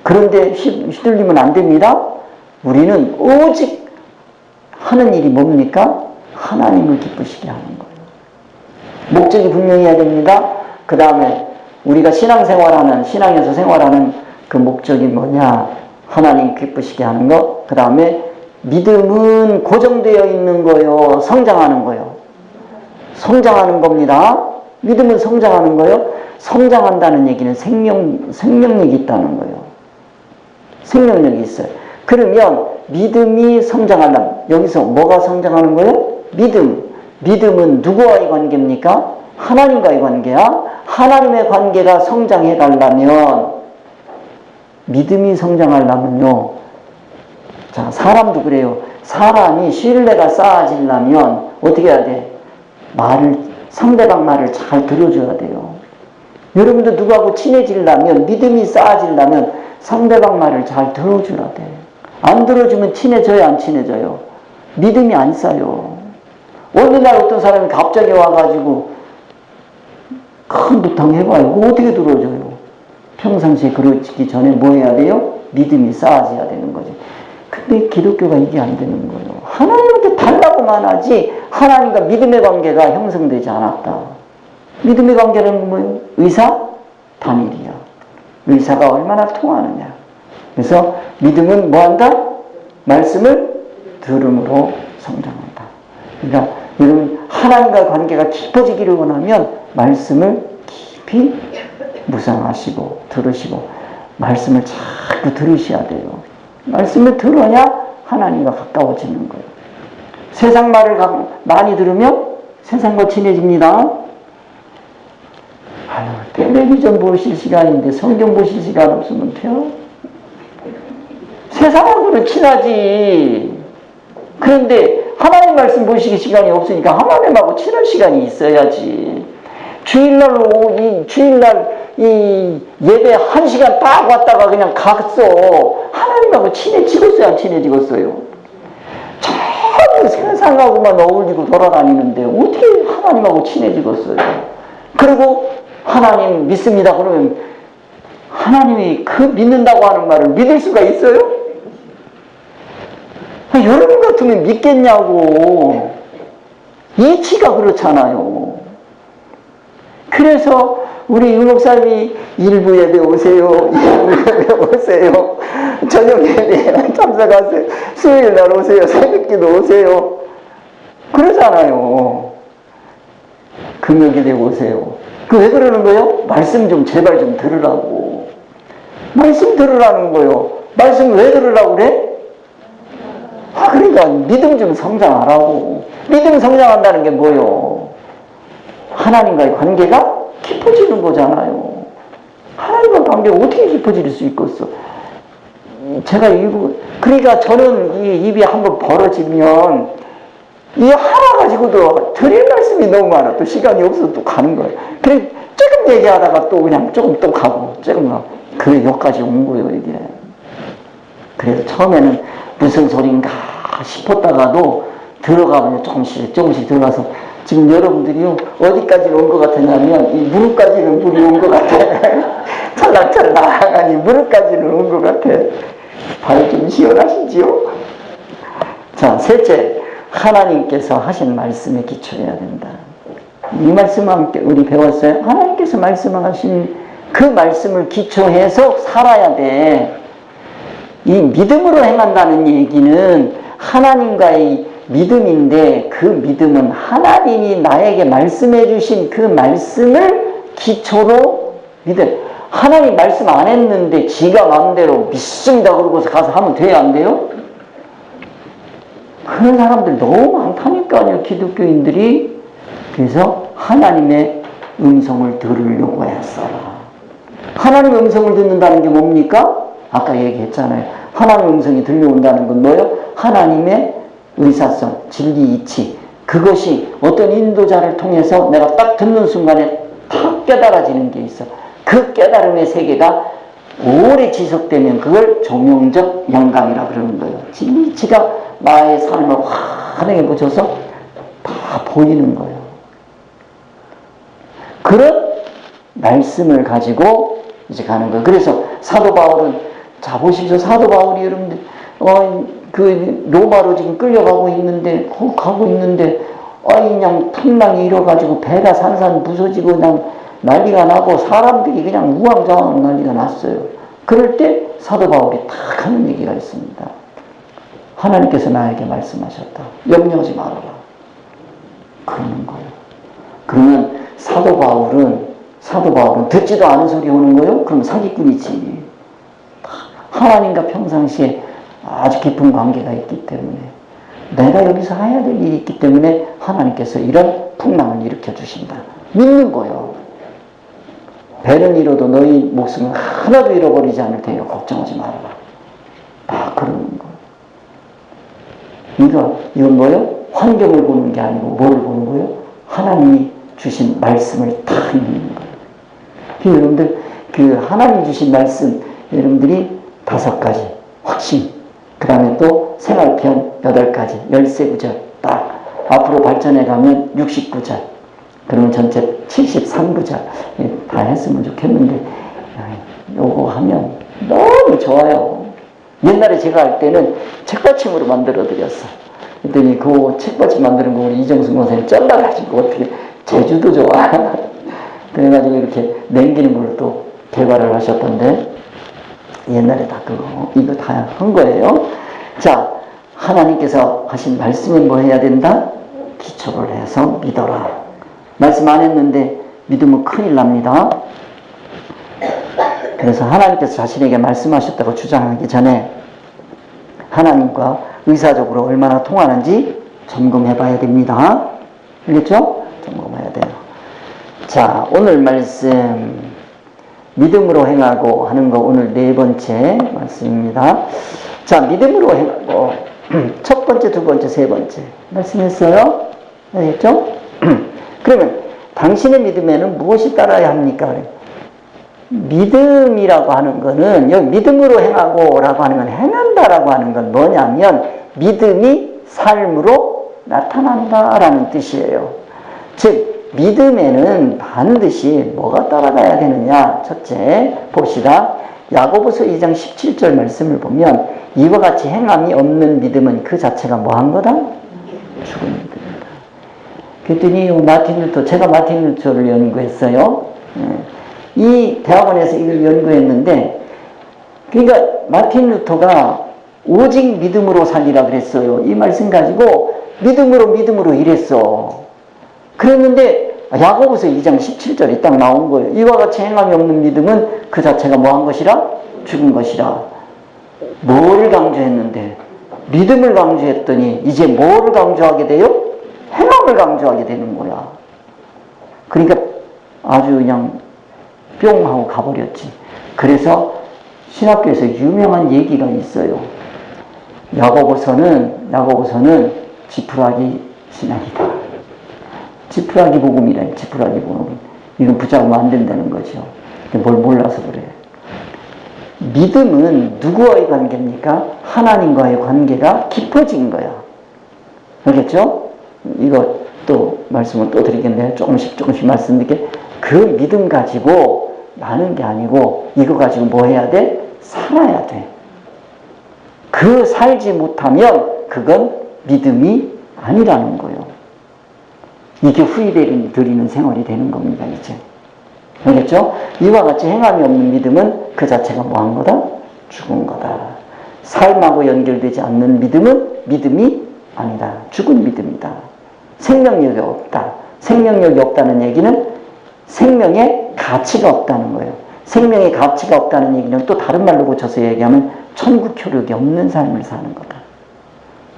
Speaker 2: 그런데 휘둘리면 안 됩니다. 우리는 오직 하는 일이 뭡니까? 하나님을 기쁘시게 하는 거예요. 목적이 분명해야 됩니다. 그 다음에 우리가 신앙에서 생활하는 그 목적이 뭐냐? 하나님 기쁘시게 하는 거. 그 다음에 믿음은 고정되어 있는 거요. 성장하는 거요. 성장하는 겁니다. 믿음은 성장하는 거요. 성장한다는 얘기는 생명력이 있다는 거예요. 생명력이 있어요. 그러면 믿음이 성장하려면 여기서 뭐가 성장하는 거예요? 믿음은 누구와의 관계입니까? 하나님과의 관계야. 하나님의 관계가 성장해 가려면 믿음이 성장하려면요. 자, 사람도 그래요. 사람이 신뢰가 쌓아지려면 어떻게 해야 돼? 상대방 말을 잘 들어줘야 돼요. 여러분도 누구하고 친해지려면, 믿음이 쌓아지려면 상대방 말을 잘 들어줘야 돼. 안 들어주면 친해져요, 안 친해져요? 믿음이 안 쌓여. 어느 날 어떤 사람이 갑자기 와가지고 큰 부탁 해봐요. 그거 어떻게 들어줘요? 평상시에 그러기 전에 뭐 해야 돼요? 믿음이 쌓아져야 되는 거지. 근데 기독교가 이게 안 되는 거예요. 하나님한테 달라고만 하지 하나님과 믿음의 관계가 형성되지 않았다. 믿음의 관계는 뭐예요? 의사? 단일이야. 의사가 얼마나 통하느냐. 그래서 믿음은 뭐한다? 말씀을 들음으로 성장한다. 그러니까 여러분 하나님과 관계가 깊어지기를 원하면 말씀을 깊이 묵상하시고 들으시고 말씀을 자꾸 들으셔야 돼요. 말씀을 들어야 하나님과 가까워지는 거예요. 세상 말을 많이 들으면 세상과 친해집니다. 아유, 텔레비전 보실 시간인데 성경 보실 시간 없으면 돼요? 세상하고는 친하지. 그런데 하나님 말씀 보시기 시간이 없으니까 하나님하고 친할 시간이 있어야지. 주일날 이 예배 1시간 딱 왔다가 그냥 갔어. 하나님하고 친해지겠어요, 안 친해지겠어요? 전부 세상하고만 어울리고 돌아다니는데 어떻게 하나님하고 친해지겠어요? 그리고 하나님 믿습니다 그러면 하나님이 그 믿는다고 하는 말을 믿을 수가 있어요? 여러분 같으면 믿겠냐고. 이치가 그렇잖아요. 그래서 우리 유목사님이 일부 예배 오세요, 일부 예배 오세요, 저녁 예배 참석하세요, 수요일 날 오세요, 새벽기도 오세요, 그러잖아요. 금요일에 오세요. 그 왜 그러는 거예요? 말씀 좀 제발 좀 들으라고. 말씀 들으라는 거예요. 말씀 왜 들으라고 그래? 그러니까 믿음 좀 성장하라고. 믿음 성장한다는 게 뭐예요? 하나님과의 관계가 깊어지는 거잖아요. 하나님과 관계가 어떻게 깊어질 수 있겠어? 제가 그러니까 저는 이 입이 한번 벌어지면 이 하나 가지고도 드릴 말씀이 너무 많아. 또 시간이 없어서 또 가는 거예요. 그래 조금 얘기하다가 또 그냥 조금 또 가고 조금 가고. 그래 여기까지 온 거예요 이게. 그래서 처음에는 무슨 소린가 싶었다가도 들어가면 조금씩 들어가서 지금 여러분들이 어디까지 온 것 같았냐면 이 무릎까지는 물이 온 것 같아. 찰랑찰랑하니 무릎까지는 온 것 같아. 발 좀 시원하시지요? 자, 셋째, 하나님께서 하신 말씀에 기초해야 된다. 이 말씀 함께 우리 배웠어요. 하나님께서 말씀하신 그 말씀을 기초해서 살아야 돼. 이 믿음으로 행한다는 얘기는 하나님과의 믿음인데 그 믿음은 하나님이 나에게 말씀해 주신 그 말씀을 기초로 믿음. 하나님 말씀 안 했는데 지가 마음대로 믿습니다 그러고서 가서 하면 돼요, 안 돼요? 그런 사람들 너무 많다니까요, 기독교인들이. 그래서 하나님의 음성을 들으려고 했어라. 하나님의 음성을 듣는다는 게 뭡니까? 아까 얘기했잖아요. 하나님의 음성이 들려온다는 건 뭐예요? 하나님의 의사성, 진리, 이치. 그것이 어떤 인도자를 통해서 내가 딱 듣는 순간에 탁 깨달아지는 게 있어. 그 깨달음의 세계가 오래 지속되면 그걸 종용적 영감이라 그러는 거예요. 진리, 이치가 나의 삶을 환하게 붙여서 다 보이는 거예요. 그런 말씀을 가지고 이제 가는 거예요. 그래서 사도 바울은, 자, 보십시오. 사도 바울이 여러분들, 그 로마로 지금 끌려가고 있는데, 가고 있는데, 그냥 탐랑이 일어가지고 배가 산산 부서지고 그냥 난리가 나고 사람들이 그냥 우왕좌왕 난리가 났어요. 그럴 때 사도 바울이 딱 하는 얘기가 있습니다. 하나님께서 나에게 말씀하셨다. 염려하지 말아라. 그러는 거예요. 그러면 사도 바울은 듣지도 않은 소리 오는 거예요? 그럼 사기꾼이지. 하나님과 평상시에 아주 깊은 관계가 있기 때문에 내가 여기서 해야 될 일이 있기 때문에 하나님께서 이런 풍랑을 일으켜 주신다. 믿는 거예요. 배는 잃어도 너희 목숨은 하나도 잃어버리지 않을 테니까 걱정하지 말아라. 다 그러는 거예요. 이건 뭐예요? 환경을 보는 게 아니고 뭐를 보는 거예요? 하나님이 주신 말씀을 다 읽는 거예요. 여러분들 그 하나님 주신 말씀 여러분들이 5가지 확신, 그 다음에 또 생활편 8가지 13구절 딱 앞으로 발전해 가면 69절, 그러면 전체 73구절 다 했으면 좋겠는데 요거 하면 너무 좋아요. 옛날에 제가 할 때는 책받침으로 만들어 드렸어. 그랬더니 그 책받침 만드는 거 우리 이정숙 선생님 쩔라가지고 어떻게 제주도 좋아. 그래가지고 이렇게 남기는 걸 또 개발을 하셨던데 옛날에 다 이거 다 한 거예요. 자, 하나님께서 하신 말씀은 뭐 해야 된다? 기초를 해서 믿어라. 말씀 안 했는데 믿으면 큰일 납니다. 그래서 하나님께서 자신에게 말씀하셨다고 주장하기 전에 하나님과 의사적으로 얼마나 통하는지 점검해 봐야 됩니다. 알겠죠? 점검해야 돼요. 자, 오늘 말씀 믿음으로 행하고 하는 거 오늘 네 번째 말씀입니다. 자, 믿음으로 행하고 첫 번째, 두 번째, 세 번째 말씀했어요. 알겠죠? 그러면 당신의 믿음에는 무엇이 따라야 합니까? 믿음이라고 하는 거는 여기 믿음으로 행하고 라고 하는 건 행한다라고 하는 건 뭐냐면 믿음이 삶으로 나타난다라는 뜻이에요. 즉 믿음에는 반드시 뭐가 따라가야 되느냐. 첫째 봅시다. 야고보서 2장 17절 말씀을 보면 이와 같이 행함이 없는 믿음은 그 자체가 뭐한 거다? 죽은 믿음이다. 그랬더니 제가 마틴 루터를 연구했어요. 이 대학원에서 이걸 연구했는데, 그러니까 마틴 루터가 오직 믿음으로 살리라 그랬어요. 이 말씀 가지고 믿음으로 이랬어. 그랬는데 야고보서 2장 17절이 딱 나온 거예요. 이와 같이 행함이 없는 믿음은 그 자체가 뭐한 것이라? 죽은 것이라. 뭐를 강조했는데? 믿음을 강조했더니 이제 뭐를 강조하게 돼요? 행함을 강조하게 되는 거야. 그러니까 아주 그냥 뿅 하고 가버렸지. 그래서 신학교에서 유명한 얘기가 있어요. 야고보서는 지푸라기 신학이다. 지푸라기 복음이래. 지푸라기 복음. 이건 붙잡으면 안 된다는 거죠. 뭘 몰라서 그래. 믿음은 누구와의 관계입니까? 하나님과의 관계가 깊어진 거야. 알겠죠? 이거 또 말씀을 또 드리겠네요. 조금씩 말씀드릴게. 그 믿음 가지고 나는 게 아니고 이거 가지고 뭐 해야 돼? 살아야 돼. 그 살지 못하면 그건 믿음이 아니라는 거예요. 이게 후일에 드리는 생활이 되는 겁니다. 이제 알겠죠? 이와 같이 행함이 없는 믿음은 그 자체가 뭐한 거다? 죽은 거다. 삶하고 연결되지 않는 믿음은 믿음이 아니다. 죽은 믿음이다. 생명력이 없다. 생명력이 없다는 얘기는 생명의 가치가 없다는 거예요. 생명의 가치가 없다는 얘기는 또 다른 말로 고쳐서 얘기하면 천국 효력이 없는 삶을 사는 거다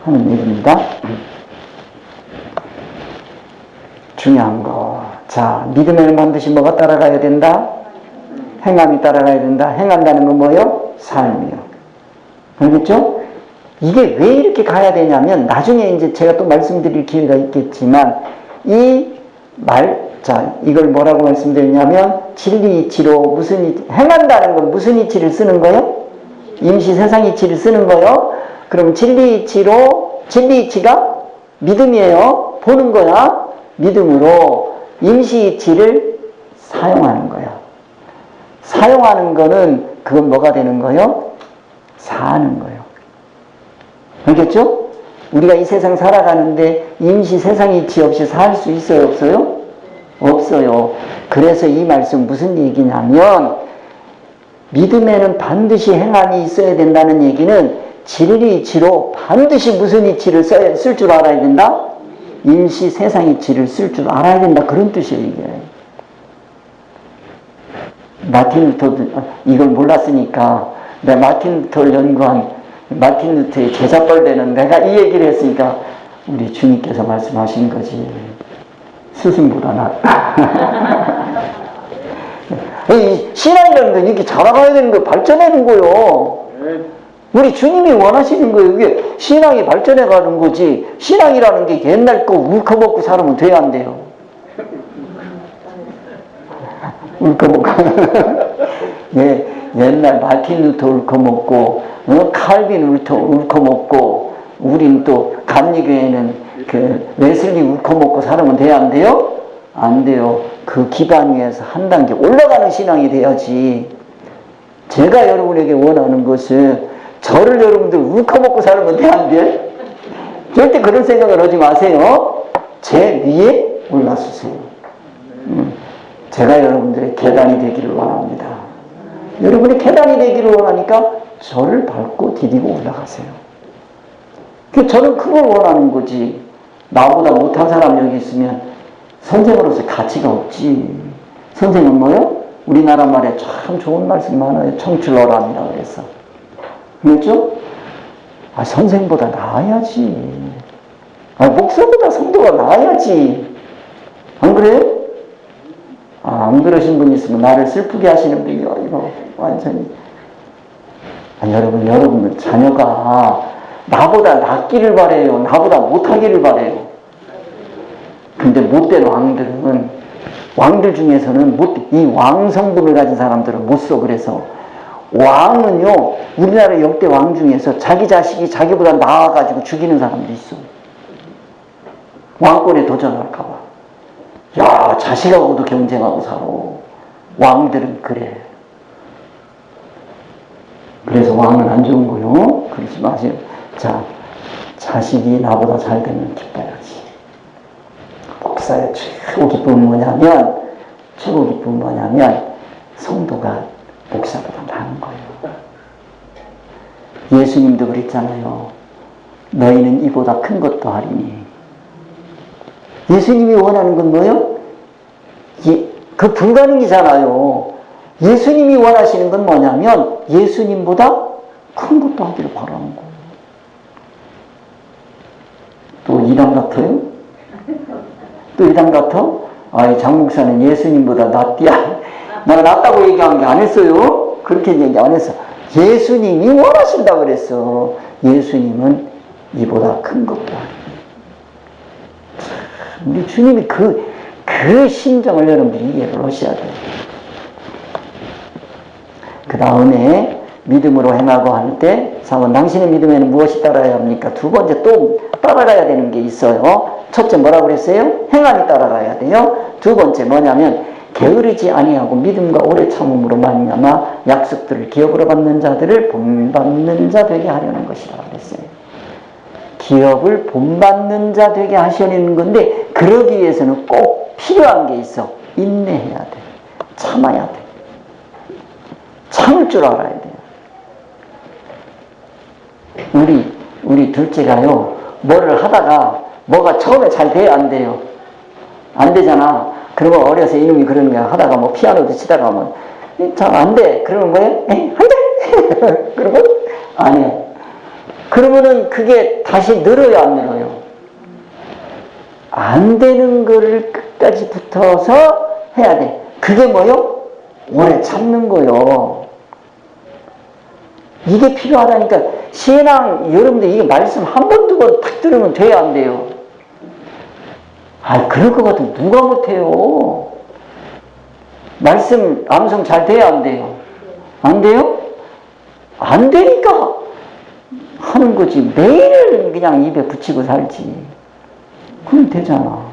Speaker 2: 하는 얘기입니다. 중요한 거. 자, 믿음에는 반드시 뭐가 따라가야 된다? 행함이 따라가야 된다. 행한다는 건 뭐예요? 삶이요. 알겠죠? 이게 왜 이렇게 가야 되냐면 나중에 이제 제가 또 말씀드릴 기회가 있겠지만 이걸 뭐라고 말씀드리냐면 진리 이치로 행한다는 건 무슨 이치를 쓰는 거예요? 임시 세상 이치를 쓰는 거예요. 그럼 진리 이치가 믿음이에요. 보는 거야. 믿음으로 임시 이치를 사용하는 거야. 사용하는 거는 그건 뭐가 되는 거예요? 사는 거예요. 알겠죠? 우리가 이 세상 살아가는데 임시 세상 이치 없이 살 수 있어요? 없어요? 없어요. 그래서 이 말씀 무슨 얘기냐면 믿음에는 반드시 행함이 있어야 된다는 얘기는 진리 이치로 반드시 무슨 이치를 쓸 줄 알아야 된다? 임시 세상 이치를 쓸 줄 알아야 된다. 그런 뜻이에요, 이게. 마틴 루터도 이걸 몰랐으니까 내가 마틴 루터를 연구한 마틴 루터의 제자뻘 되는 내가 이 얘기를 했으니까 우리 주님께서 말씀하신 거지. 스승보다 낫다. 신앙이라는 건 이렇게 자라가야 되는 거예요. 발전하는 거예요. 우리 주님이 원하시는 거예요. 이게 신앙이 발전해가는 거지. 신앙이라는 게 옛날 거 울커먹고 살으면 돼야 안 돼요. 울커먹고. 예, 옛날 마틴 루터 울커먹고, 칼빈 울커먹고, 우린 또 감리교회는 그 웨슬리 울커먹고 살으면 돼야 안 돼요? 안 돼요. 그 기반 위에서 한 단계 올라가는 신앙이 돼야지. 제가 여러분에게 원하는 것은 저를 여러분들 울커먹고 살면 돼, 안 돼? 절대 그런 생각을 하지 마세요. 제 위에 올라서세요. 제가 여러분들의 계단이 되기를 원합니다. 여러분이 계단이 되기를 원하니까 저를 밟고 디디고 올라가세요. 저는 그걸 원하는 거지. 나보다 못한 사람 여기 있으면 선생으로서 가치가 없지. 선생은 뭐요? 우리나라 말에 참 좋은 말씀 많아요. 청출어람이라고 그래서. 그렇죠? 선생보다 나아야지. 목사보다 성도가 나아야지. 안 그래요? 안 그러신 분 있으면 나를 슬프게 하시는 분이요. 이거 완전히. 여러분 자녀가 나보다 낫기를 바래요. 나보다 못하기를 바래요. 근데 못된 왕들 중에서는 이 왕 성분을 가진 사람들은 못 써. 그래서 왕은요, 우리나라 역대 왕 중에서 자기 자식이 자기보다 나아가지고 죽이는 사람도 있어. 왕권에 도전할까봐. 야, 자식하고도 경쟁하고 살아. 왕들은 그래. 그래서 왕은 안 좋은 거요. 그러지 마세요. 자, 자식이 나보다 잘 되면 기뻐야지. 목사의 최고 기쁨은 뭐냐면, 성도가 목사보다 나은 거예요. 예수님도 그랬잖아요. 너희는 이보다 큰 것도 하리니. 예수님이 원하는 건 뭐예요? 그 불가능이잖아요. 예수님이 원하시는 건 뭐냐면 예수님보다 큰 것도 하기를 바라는 거예요. 또 이단 같아요? 또 이단 같아? 장 목사는 예수님보다 낫디야. 내가 낫다고 얘기한 게 안 했어요. 그렇게 얘기 안 했어. 예수님이 원하신다고 그랬어. 예수님은 이보다 큰 것도 아니에요. 우리 주님이 그 심정을 여러분들이 이해를 하셔야 돼요. 그 다음에 믿음으로 행하고 할 때, 4번, 당신의 믿음에는 무엇이 따라야 합니까? 두 번째 또 따라가야 되는 게 있어요. 첫째 뭐라고 그랬어요? 행함이 따라가야 돼요. 두 번째 뭐냐면 게으르지 아니하고 믿음과 오래 참음으로 말미암아 약속들을 기업으로 받는 자들을 본받는 자 되게 하려는 것이라고 그랬어요. 기업을 본받는 자 되게 하시려는 건데, 그러기 위해서는 꼭 필요한 게 있어. 인내해야 돼. 참아야 돼. 참을 줄 알아야 돼요. 우리 둘째가요, 뭐를 하다가 뭐가 처음에 잘 돼야 안 돼요. 안 되잖아. 그러면 어려서 이놈이 그러는 거야. 하다가 뭐 피아노도 치다가 뭐 잘 안 돼. 그러면 뭐예요? 안 돼. 그러면 안 해. 그러면은 그게 다시 늘어요, 안 늘어요? 안 되는 거를 끝까지 붙어서 해야 돼. 그게 뭐요? 오래 참는 거요. 이게 필요하다니까. 신앙, 여러분들 이게 말씀 한 번, 두 번 탁 들으면 돼야 안 돼요. 그럴 것 같으면 누가 못해요. 말씀 암송 잘 돼야 안 돼요. 안 돼요? 안 되니까 하는 거지. 매일 그냥 입에 붙이고 살지. 그럼 되잖아.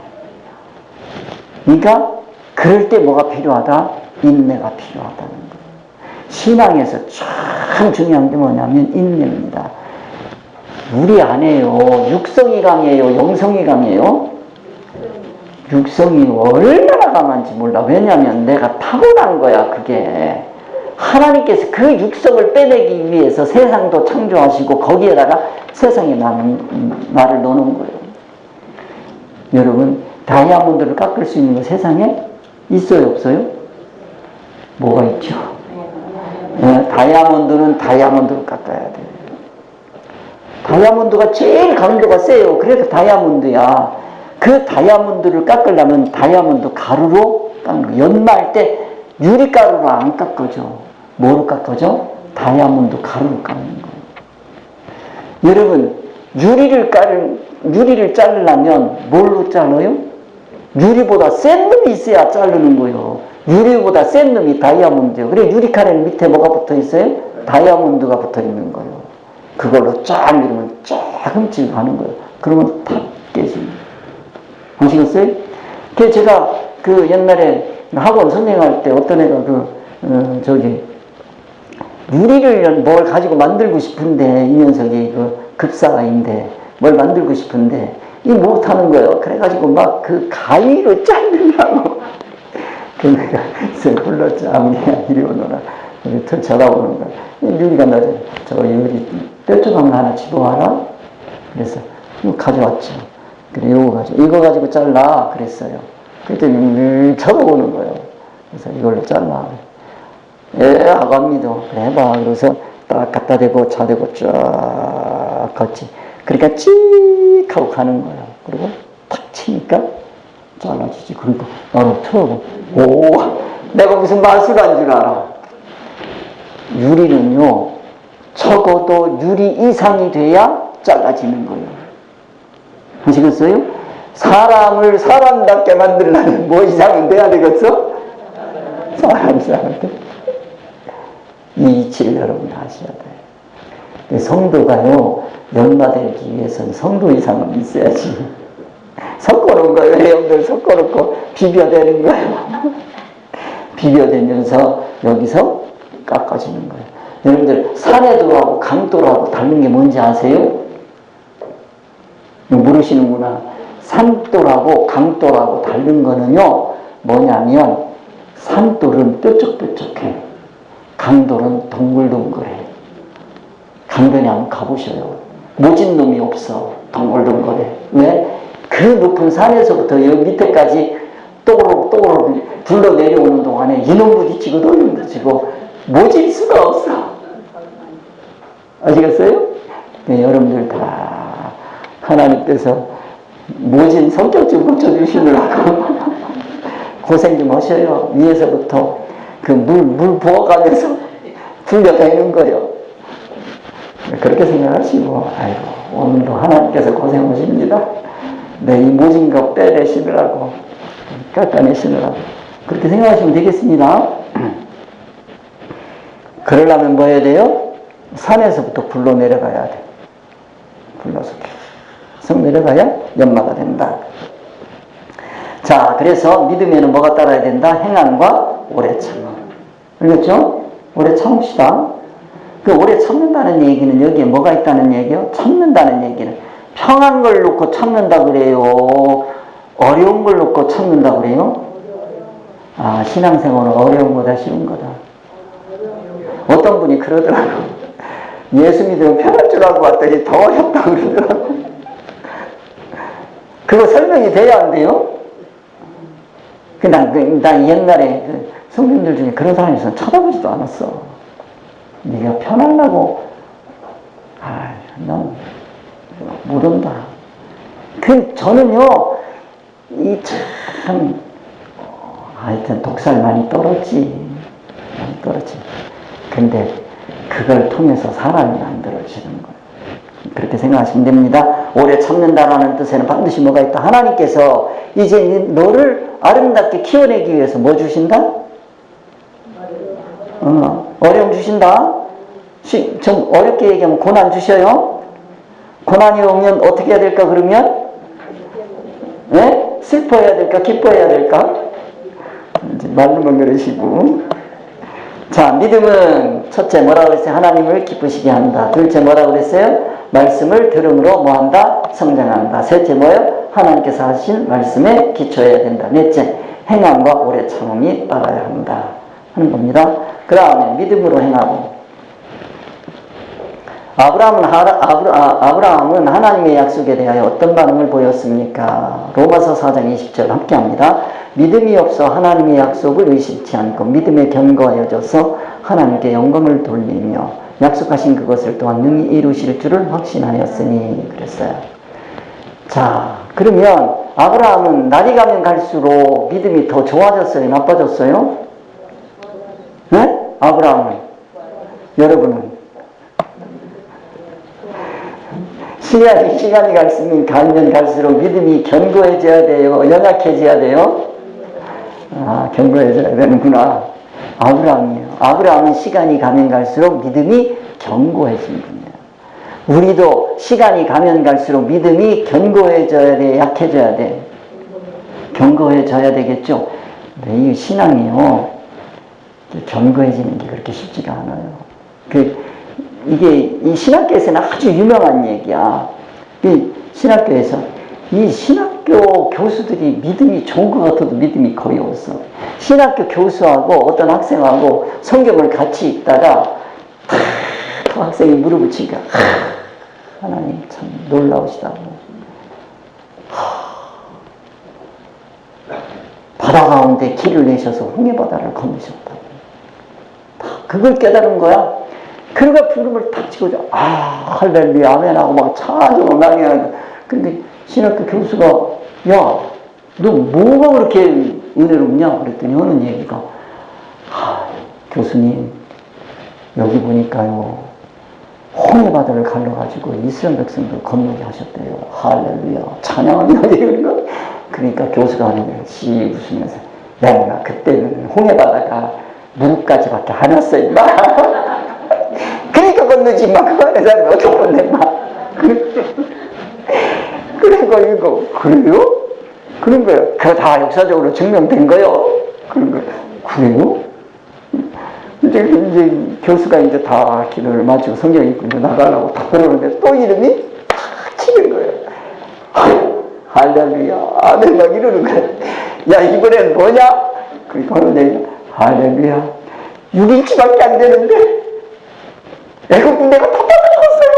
Speaker 2: 그러니까 그럴 때 뭐가 필요하다? 인내가 필요하다는 거예요. 신앙에서 참 중요한 게 뭐냐면 인내입니다. 우리 안에요, 육성이 강해요, 영성이 강해요? 육성이 얼마나 강한지 몰라. 왜냐하면 내가 타고난 거야, 그게. 하나님께서 그 육성을 빼내기 위해서 세상도 창조하시고 거기에다가 세상에 나를 넣는 거예요. 여러분, 다이아몬드를 깎을 수 있는 거 세상에 있어요, 없어요? 뭐가 있죠? 다이아몬드는 다이아몬드로 깎아야 돼요. 다이아몬드가 제일 강도가 세요. 그래서 다이아몬드야. 그 다이아몬드를 깎으려면 다이아몬드 가루로 깎는 거예요. 연마할 때 유리가루로 안 깎아져. 뭐로 깎아져? 다이아몬드 가루로 깎는 거예요. 여러분, 유리를 자르려면 뭘로 잘라요? 유리보다 센 놈이 있어야 자르는 거예요. 유리보다 센 놈이 다이아몬드예요. 그래, 유리칼에 밑에 뭐가 붙어 있어요? 다이아몬드가 붙어 있는 거예요. 그걸로 쫙 밀으면 조금씩 가는 거예요. 그러면 탁 깨집니다. 아시겠어요? 그래서 제가 그 옛날에 학원 선생할 때 어떤 애가 유리를 뭘 가지고 만들고 싶은데, 이 녀석이 급사가인데 뭘 만들고 싶은데 이 못하는 거예요. 그래가지고 막 그 가위로 자르려고. 그 내가 불렀죠. 아무리야 이리 오너라. 쳐다보는 거야. 유리가 나죠. 저 유리 뼈조각 하나 집어와라. 그래서 이거 가져왔죠. 그래, 이거 가지고 잘라. 그랬어요. 그랬더니 쳐다보는 거예요. 그래서 이걸로 잘라. 아갑니다. 그래, 해봐. 그래서 딱 갖다 대고 차대고 쫙 걷지. 그러니까 찍 하고 가는 거예요. 그리고 탁 치니까 잘라지지. 그러니까 나를 쳐다보고, 오, 내가 무슨 마술한 줄 알아. 유리는요, 적어도 유리 이상이 돼야 잘라지는 거예요. 아시겠어요? 사람을 사람답게 만들려면 뭐 이상은 돼야 되겠어? 사람답게. 이 이치를 여러분이 아셔야 돼요. 성도가요, 연마되기 위해서는 성도 이상은 있어야지. 섞어놓은 거예요. 여러분들 섞어놓고 비벼대는 거예요. 비벼대면서 여기서 깎아지는 거예요. 여러분들 산에도하고 강도하고 다른 게 뭔지 아세요? 모르시는구나. 산돌하고 강돌하고 다른 거는요, 뭐냐면 산돌은 뾰족뾰족해. 강돌은 동글동글해. 강변에 한번 가보셔요. 모진 놈이 없어. 동글동글해. 왜? 그 높은 산에서부터 여기 밑에까지 또르륵 불러 내려오는 동안에 이놈 부딪히고 너놈 부딪히고 모질 수가 없어. 아시겠어요? 네, 여러분들 다 하나님께서 모진 성격 좀 고쳐주시느라고 고생 좀 하셔요. 위에서부터 그 물 부어가면서 불려대는 거예요. 그렇게 생각하시고, 아이고, 오늘도 하나님께서 고생하십니다. 네, 이 모진 것 빼내시느라고, 깎아내시느라고. 그렇게 생각하시면 되겠습니다. 그러려면 뭐 해야 돼요? 산에서부터 굴러 내려가야 돼. 굴러서 계속 내려가야 연마가 된다. 자, 그래서 믿음에는 뭐가 따라야 된다? 행함과 오래 참음. 알겠죠? 오래 참읍시다. 그 오래 참는다는 얘기는 여기에 뭐가 있다는 얘기요? 참는다는 얘기는 평한 걸 놓고 참는다 그래요? 어려운 걸 놓고 참는다 그래요? 아, 신앙생활은 어려운 거다, 쉬운 거다. 어떤 분이 그러더라고. 예수 믿으면 편할 줄 알고 왔더니 더 어렵다고 그러더라고. 그거 설명이 돼야 안 돼요? 난 옛날에 성도님들 중에 그런 사람이 있어서 쳐다보지도 않았어. 네가 편하려고, 난 모른다. 저는요, 하여튼 독살 많이 떨었지. 근데 그걸 통해서 사람이 만들어지는 거예요. 그렇게 생각하시면 됩니다. 오래 참는다라는 뜻에는 반드시 뭐가 있다. 하나님께서 이제 너를 아름답게 키워내기 위해서 뭐 주신다? 어려움 주신다. 좀 어렵게 얘기하면 고난 주셔요. 고난이 오면 어떻게 해야 될까 그러면? 네? 슬퍼해야 될까? 기뻐해야 될까? 이제 말로만 그러시고. 자, 믿음은 첫째 뭐라고 그랬어요? 하나님을 기쁘시게 한다. 둘째 뭐라고 그랬어요? 말씀을 들음으로 뭐한다? 성장한다. 셋째 뭐예요? 하나님께서 하신 말씀에 기초해야 된다. 넷째, 행함과 오래 참음이 따라야 한다 하는 겁니다. 그 다음에 믿음으로 행하고. 아브라함은 하나님의 약속에 대하여 어떤 반응을 보였습니까? 로마서 4장 20절 함께 합니다. 믿음이 없어 하나님의 약속을 의심치 않고 믿음에 견고하여져서 하나님께 영광을 돌리며 약속하신 그것을 또한 능히 이루실 줄을 확신하였으니 그랬어요. 자, 그러면 아브라함은 날이 가면 갈수록 믿음이 더 좋아졌어요? 나빠졌어요? 네? 아브라함은? 여러분은? 시간이 가면 갈수록 믿음이 견고해져야 돼요? 연약해져야 돼요? 견고해져야 되는구나. 아브라함은 시간이 가면 갈수록 믿음이 견고해진 분이에요. 우리도 시간이 가면 갈수록 믿음이 견고해져야 돼? 약해져야 돼? 견고해져야 되겠죠? 네, 이 신앙이요. 견고해지는 게 그렇게 쉽지가 않아요. 이게 이 신학교에서는 아주 유명한 얘기야. 이 신학교에서 이 신학교 교수들이 믿음이 좋은 것 같아도 믿음이 거의 없어. 신학교 교수하고 어떤 학생하고 성경을 같이 읽다가 그 학생이 무릎을 치니까 하나님 참 놀라우시다고. 바다 가운데 길을 내셔서 홍해바다를 건너셨다고. 그걸 깨달은 거야. 그러가 부름을 탁 치고, 할렐루야, 아멘 하고 막 찬송을 많이 하는 거야. 근데 신학교 교수가, 야, 너 뭐가 그렇게 은혜롭냐? 그랬더니 하는 얘기가, 교수님, 여기 보니까요, 홍해바다를 갈라가지고 이스라엘 백성들 건너게 하셨대요. 할렐루야, 찬양합니다. 그러니까 교수가 하는 거예요. 씨 웃으면서, 야, 그때는 홍해바다가 무릎까지밖에 안 왔어, 임마. 그러니까 건너지, 임마. 그 안에 사람이 어떻게 건너, 임마. 그러니까 이거, 그래요? 그런 거예요. 그거 다 역사적으로 증명된 거요. 그런 거예요. 그래요? 이제 교수가 이제 다 기도를 마치고 성경 읽고 이제 나가려고 딱 들어오는데 또 이름이 탁 치는 거예요. 할렐루야, 아멘 막 이러는 거예요. 야, 이번엔 뭐냐? 그러니까 하는 할렐루야, 6인치밖에 안 되는데 애국 군대가 다 떨어졌어요.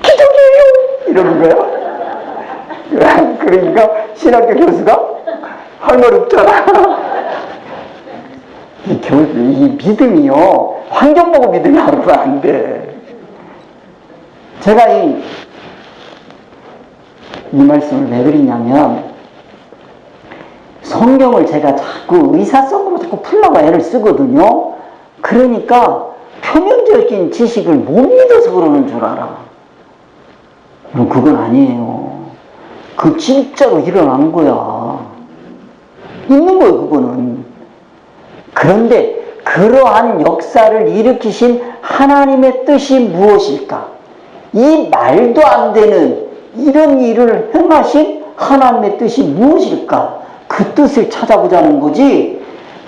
Speaker 2: 기적이에요! 이러는 거예요. 그러니까 신학교 교수가 할 말 없잖아. 이 믿음이요, 환경 보고 믿음이 하면 안 돼. 제가 이 말씀을 왜 드리냐면, 성경을 제가 자꾸 의사성으로 자꾸 풀려고 애를 쓰거든요. 그러니까 표면적인 지식을 못 믿어서 그러는 줄 알아. 그럼 그건 아니에요. 그 진짜로 일어난 거야. 있는 거예요, 그거는. 그런데 그러한 역사를 일으키신 하나님의 뜻이 무엇일까? 이 말도 안 되는 이런 일을 행하신 하나님의 뜻이 무엇일까? 그 뜻을 찾아보자는 거지.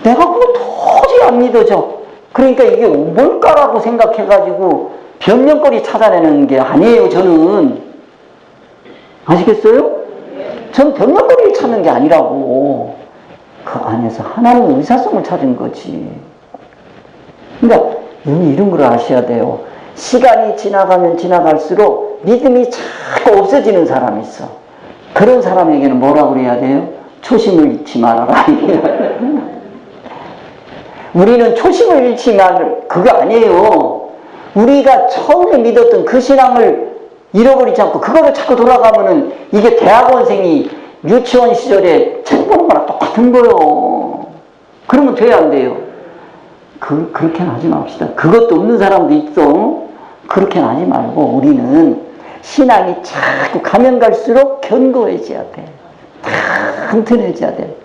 Speaker 2: 내가 그거 도저히 안 믿어져. 그러니까 이게 뭘까라고 생각해가지고 변명거리 찾아내는 게 아니에요, 저는. 아시겠어요? 전 변명거리를 찾는 게 아니라고. 그 안에서 하나님의 의사성을 찾은 거지. 그러니까 이런 걸 아셔야 돼요. 시간이 지나가면 지나갈수록 믿음이 자꾸 없어지는 사람이 있어. 그런 사람에게는 뭐라고 그래야 돼요? 초심을 잃지 말아라. 우리는 초심을 잃지 말, 그거 아니에요. 우리가 처음에 믿었던 그 신앙을 잃어버리지 않고 그거를 자꾸 돌아가면은 이게 대학원생이 유치원 시절에 책 보는 거랑 똑같은 거예요. 그러면 돼야 안 돼요? 그렇게는 하지 맙시다. 그것도 없는 사람도 있어. 그렇게는 하지 말고 우리는 신앙이 자꾸 가면 갈수록 견고해져야 돼. 튼튼해져야 돼.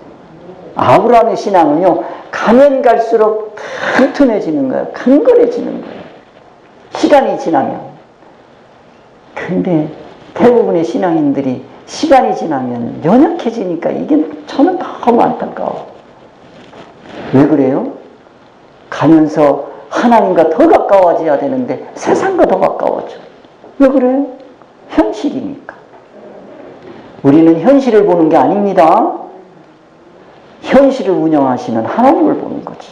Speaker 2: 아브라함의 신앙은요, 가면 갈수록 튼튼해지는 거예요. 강건해지는 거예요. 시간이 지나면. 근데 대부분의 신앙인들이 시간이 지나면 연약해지니까 이게 저는 너무 안타까워. 왜 그래요? 가면서 하나님과 더 가까워져야 되는데 세상과 더 가까워져. 왜 그래요? 현실이니까. 우리는 현실을 보는 게 아닙니다. 현실을 운영하시는 하나님을 보는 거지.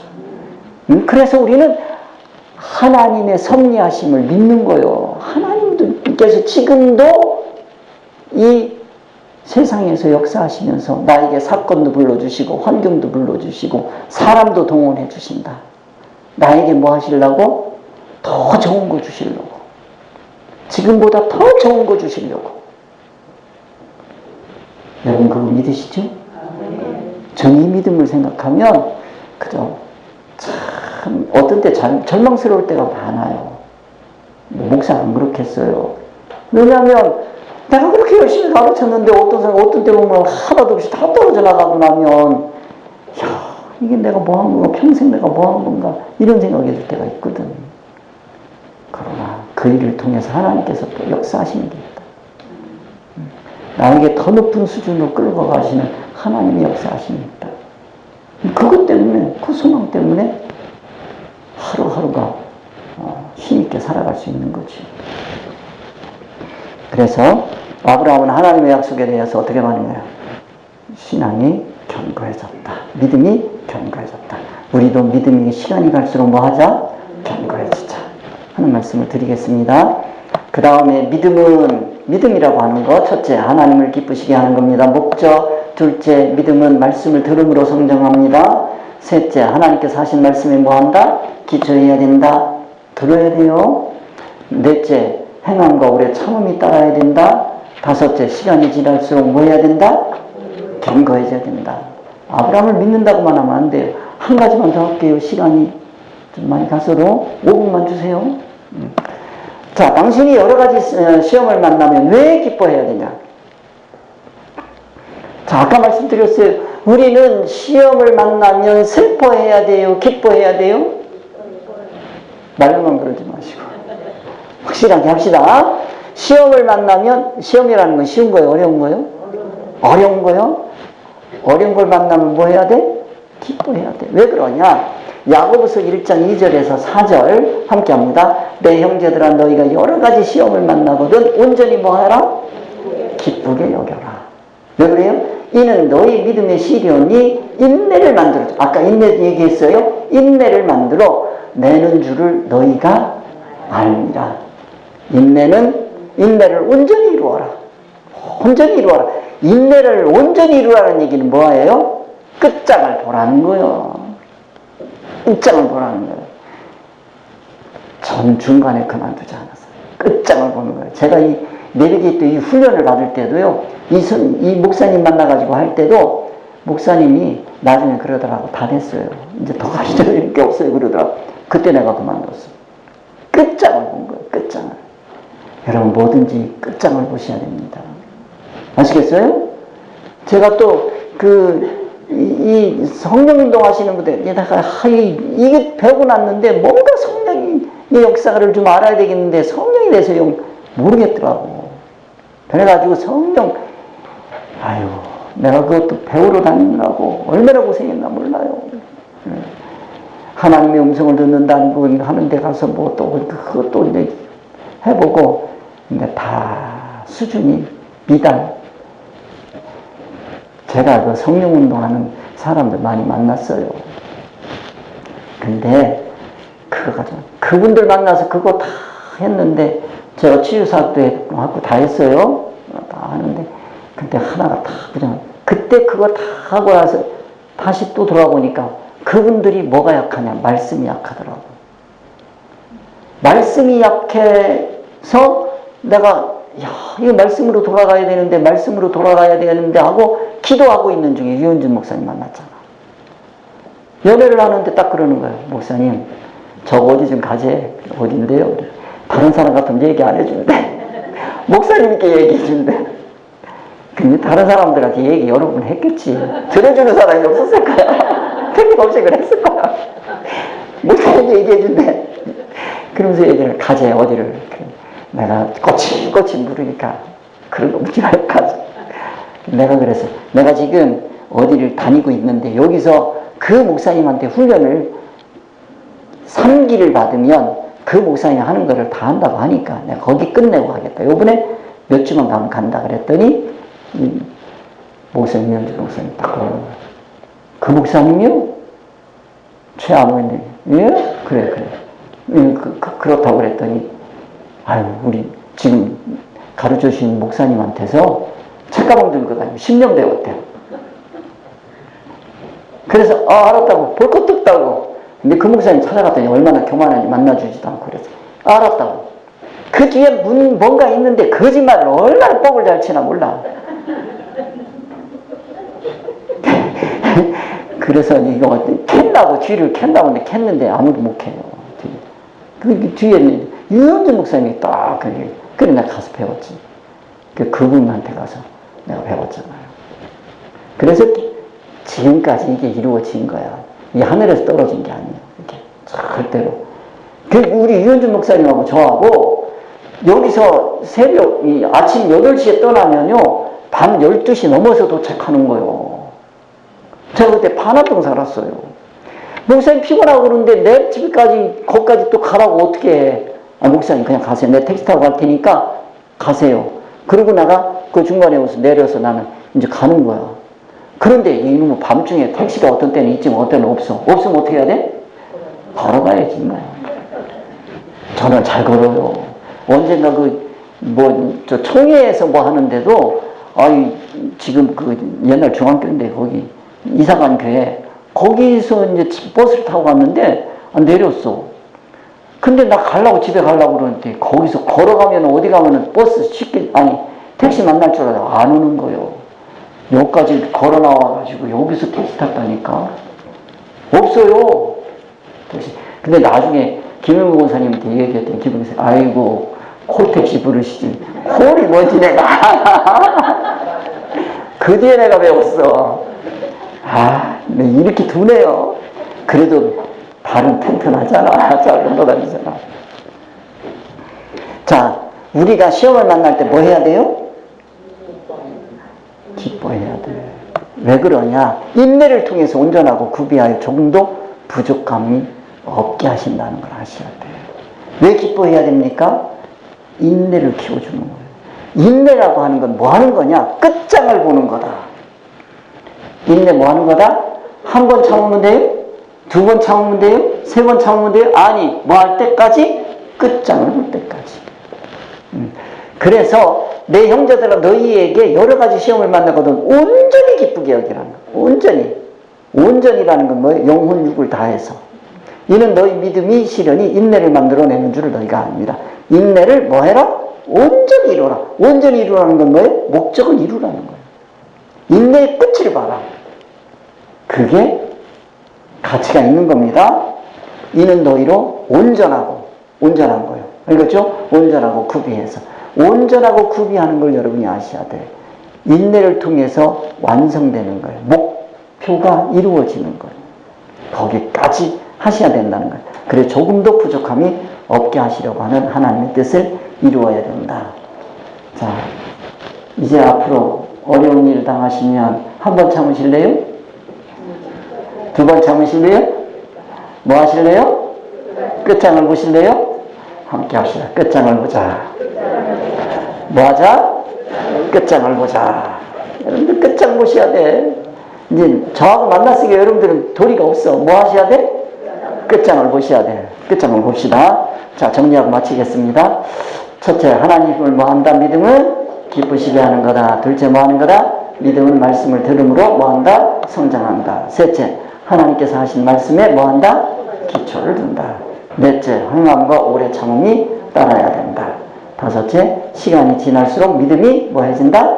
Speaker 2: 그래서 우리는 하나님의 섭리하심을 믿는 거예요. 하나님께서 지금도 이 세상에서 역사하시면서 나에게 사건도 불러주시고 환경도 불러주시고 사람도 동원해 주신다. 나에게 뭐 하시려고? 더 좋은 거 주시려고. 지금보다 더 좋은 거 주시려고. 여러분 그거 믿으시죠? 저는 이 믿음을 생각하면 그저 참 어떤 때 절망스러울 때가 많아요. 목사 안 그렇겠어요. 왜냐하면 내가 그렇게 열심히 가르쳤는데 어떤 때 보면 하나도 없이 다 떨어져 나가고 나면 야, 이게 내가 뭐 한 건가, 평생 내가 뭐 한 건가 이런 생각이 들 때가 있거든. 그러나 그 일을 통해서 하나님께서 또 역사하시는 게 있다. 나에게 더 높은 수준으로 끌고 가시는 하나님의 역사하심이 있다. 그것 때문에, 그 소망 때문에 하루하루가 힘있게 살아갈 수 있는 거지. 그래서 아브라함은 하나님의 약속에 대해서 어떻게 말하는 거예요? 신앙이 견고해졌다. 믿음이 견고해졌다. 우리도 믿음이 시간이 갈수록 뭐 하자? 견고해지자 하는 말씀을 드리겠습니다. 그 다음에 믿음이라고 하는 거, 첫째 하나님을 기쁘시게 하는 겁니다. 목적. 둘째 믿음은 말씀을 들음으로 성장합니다. 셋째 하나님께서 하신 말씀에 뭐 한다? 기초해야 된다. 들어야 돼요. 넷째 행함과 오래 참음이 따라야 된다. 다섯째 시간이 지날수록 뭐 해야 된다? 견고해져야 된다. 아브라함을 믿는다고만 하면 안 돼요. 한 가지만 더 할게요. 시간이 좀 많이 가서도 5분만 주세요. 자, 당신이 여러 가지 시험을 만나면 왜 기뻐해야 되냐? 자, 아까 말씀드렸어요. 우리는 시험을 만나면 슬퍼해야 돼요? 기뻐해야 돼요? 말로만 그러지 마시고 확실하게 합시다. 시험을 만나면, 시험이라는 건 쉬운 거예요? 어려운 거예요? 어려운 거예요? 어려운 걸 만나면 뭐 해야 돼? 기뻐해야 돼. 왜 그러냐? 야고보서 1장 2절에서 4절 함께 합니다. 내 형제들아 너희가 여러 가지 시험을 만나거든 온전히 뭐 하라? 기쁘게 여겨라. 왜 그래요? 이는 너희 믿음의 시련이 인내를 만들어. 아까 인내 얘기했어요. 인내를 만들어 내는 줄을 너희가 알미라. 인내를 온전히 이루어라. 온전히 이루어라. 인내를 온전히 이루라는 얘기는 뭐예요? 끝장을 보라는 거예요. 끝장을 보라는 거예요. 전 중간에 그만두지 않았어요. 끝장을 보는 거예요. 제가 이 내비게이터 때 이 훈련을 받을 때도요, 이 목사님 만나가지고 할 때도 목사님이 나중에 그러더라고. 다 됐어요. 이제 더 가르쳐 드릴 게 없어요. 그러더라고. 그때 내가 그만뒀어. 끝장을 본 거예요. 끝장을. 여러분 뭐든지 끝장을 보셔야 됩니다. 아시겠어요? 제가 또 이 성령운동 하시는 분들에다가 이게 배우고 났는데 뭔가 성령의 역사를 좀 알아야 되겠는데 성령에 대해서 모르겠더라고. 그래가지고 내가 그것도 배우러 다니느라고 얼마나 고생했나 몰라요. 하나님의 음성을 듣는다는 건 하는 데 가서 뭐 또 그것도 이제 해보고 근데 다 수준이 미달. 제가 그 성령운동하는 사람들 많이 만났어요. 근데 그분들 만나서 그거 다 했는데 제가 치유사학도 하고 다 했어요. 다 하는데 근데 하나가 다 그냥 그때 그거 다 하고 나서 다시 또 돌아보니까 그분들이 뭐가 약하냐? 말씀이 약하더라고. 말씀이 약해서 내가 이거 말씀으로 돌아가야 되는데 하고 기도하고 있는 중에 유현준 목사님 만났잖아. 연애를 하는데 딱 그러는 거예요. 목사님, 저 어디 좀 가재. 어딘데요? 다른 사람 같으면 얘기 안 해준대. 목사님께 얘기해 준대. 근데 다른 사람들한테 얘기 여러 번 했겠지. 들어주는 사람이 없었을 거야. 틀림없이 그랬을 거야. 목사님께 얘기해 준대. 그러면서 얘기를 가재 어디를. 내가 꼬치 물으니까 그런 거 묻지 말고 가자. 내가 그래서 내가 지금 어디를 다니고 있는데 여기서 그 목사님한테 훈련을 3기를 받으면 그 목사님이 하는 거를 다 한다고 하니까 내가 거기 끝내고 가겠다. 요번에 몇 주만 가면 간다 그랬더니 목사님 딱 그러는 거야. 그 목사님이요? 최아무님. 예? 그래. 그렇다고 그랬더니 우리 지금 가르쳐주신 목사님한테서 책가방 들고 다니고 10년 배웠대요. 그래서 알았다고. 볼 것도 없다고. 근데 그 목사님 찾아갔더니 얼마나 교만한지 만나주지도 않고 그래서 알았다고. 그 뒤에 뭔가 있는데 거짓말을 얼마나 뻥을 잘 치나 몰라. 그래서 이거 뒤를 캔다고 근데 캤는데 아무도 못 캐요. 그 뒤에 유현준 목사님이 딱 그래 내가 가서 배웠지. 그분한테 가서 내가 배웠잖아요. 그래서 지금까지 이게 이루어진 거야. 이 하늘에서 떨어진 게 아니에요. 이렇게 절대로. 우리 유현준 목사님하고 저하고 여기서 아침 8시에 떠나면요 밤 12시 넘어서 도착하는 거예요. 제가 그때 반화동 살았어요. 목사님 피곤하고 그러는데 내 집까지 거기까지 또 가라고 어떻게 해. 목사님 그냥 가세요. 내 택시 타고 갈 테니까 가세요. 그러고 나가 그 중간에 내려서 나는 이제 가는 거야. 그런데 이놈은 밤중에 택시가 어떤 때는 있지만 어떤 때는 없어. 없으면 어떻게 해야 돼? 걸어가야지 뭐. 저는 잘 걸어요. 언젠가 저 총회에서 뭐 하는데도 지금 옛날 중학교인데 거기 이사간 교회 거기서 이제 버스를 타고 갔는데 내렸어. 근데 나 집에 가려고 그러는데 거기서 걸어가면 어디 가면은 택시 만날 줄 알아도 안 오는 거요. 여기까지 걸어 나와가지고 여기서 택시 탔다니까. 없어요. 택시. 근데 나중에 김영구 권사님한테 얘기했더니 김영구 권사님, 아이고 콜택시 부르시지. 콜이 뭐지 내가. 그 뒤에 내가 배웠어. 이렇게 두네요. 그래도 발은 튼튼하잖아. 잘 넘어다니잖아. 자, 우리가 시험을 만날 때 뭐 해야 돼요? 기뻐해야 돼. 왜 그러냐? 인내를 통해서 온전하고 구비하여 조금도 부족함이 없게 하신다는 걸 아셔야 돼. 왜 기뻐해야 됩니까? 인내를 키워주는 거예요. 인내라고 하는 건 뭐 하는 거냐? 끝장을 보는 거다. 인내 뭐 하는 거다? 한 번 참으면 돼요? 두 번 참으면 돼요? 세 번 참으면 돼요? 아니, 뭐 할 때까지? 끝장을 볼 때까지. 그래서 내 형제들아 너희에게 여러 가지 시험을 만나거든 온전히 기쁘게 여기라는 거야. 온전이라는 건 뭐예요? 영혼 육을 다해서. 이는 너희 믿음이 시련이 인내를 만들어내는 줄을 너희가 압니다. 인내를 뭐 해라? 온전히 이루라. 온전히 이루라는 건 뭐예요? 목적은 이루라는 거예요. 인내의 끝을 봐라. 그게 가치가 있는 겁니다. 이는 너희로 온전한 거예요. 알겠죠? 온전하고 구비해서. 온전하고 구비하는 걸 여러분이 아셔야 돼. 인내를 통해서 완성되는 거예요. 목표가 이루어지는 거예요. 거기까지 하셔야 된다는 거예요. 그래 조금도 부족함이 없게 하시려고 하는 하나님의 뜻을 이루어야 된다. 자, 이제 앞으로 어려운 일 당하시면 한 번 참으실래요? 두 번 참으실래요? 뭐 하실래요? 끝장을 보실래요? 함께 합시다. 끝장을 보자. 뭐 하자? 끝장을 보자. 여러분들 끝장 보셔야 돼. 이제 저하고 만났으니까 여러분들은 도리가 없어. 뭐 하셔야 돼? 끝장을 보셔야 돼. 끝장을 봅시다. 자, 정리하고 마치겠습니다. 첫째, 하나님을 뭐 한다? 믿음은 기쁘시게 하는 거다. 둘째, 뭐 하는 거다? 믿음은 말씀을 들음으로 뭐 한다? 성장한다. 셋째, 하나님께서 하신 말씀에 뭐 한다? 기초를 둔다. 넷째, 흥함과 오래 참음이 따라야 된다. 다섯째, 시간이 지날수록 믿음이 뭐 해진다?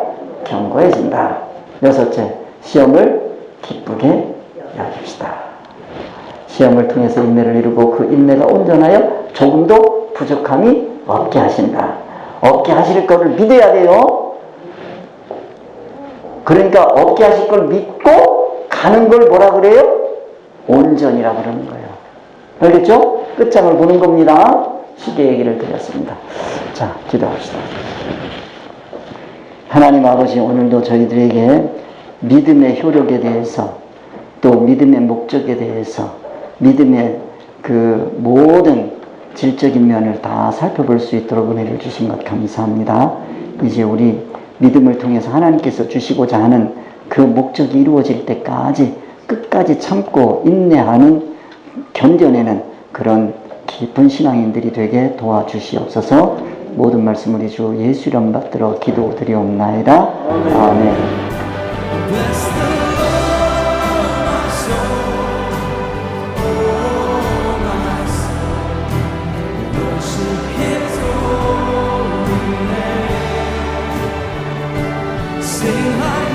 Speaker 2: 견고해진다. 여섯째, 시험을 기쁘게 여깁시다. 시험을 통해서 인내를 이루고 그 인내가 온전하여 조금도 부족함이 없게 하신다. 없게 하실 거를 믿어야 돼요. 그러니까 없게 하실 걸 믿고 가는 걸 뭐라 그래요? 온전이라 그러는 거예요. 알겠죠? 끝장을 보는 겁니다. 쉽게 얘기를 드렸습니다. 자, 기도합시다. 하나님 아버지, 오늘도 저희들에게 믿음의 효력에 대해서 또 믿음의 목적에 대해서 믿음의 그 모든 질적인 면을 다 살펴볼 수 있도록 은혜를 주신 것 감사합니다. 이제 우리 믿음을 통해서 하나님께서 주시고자 하는 그 목적이 이루어질 때까지 끝까지 참고 인내하는 견뎌내는 그런 깊은 신앙인들이 되게 도와주시옵소서. 모든 말씀 우리 주 예수 이름 받들어 기도드리옵나이다. 아멘.
Speaker 1: Bless the Lord, my soul, oh my soul. Worship His holy name. Sing high.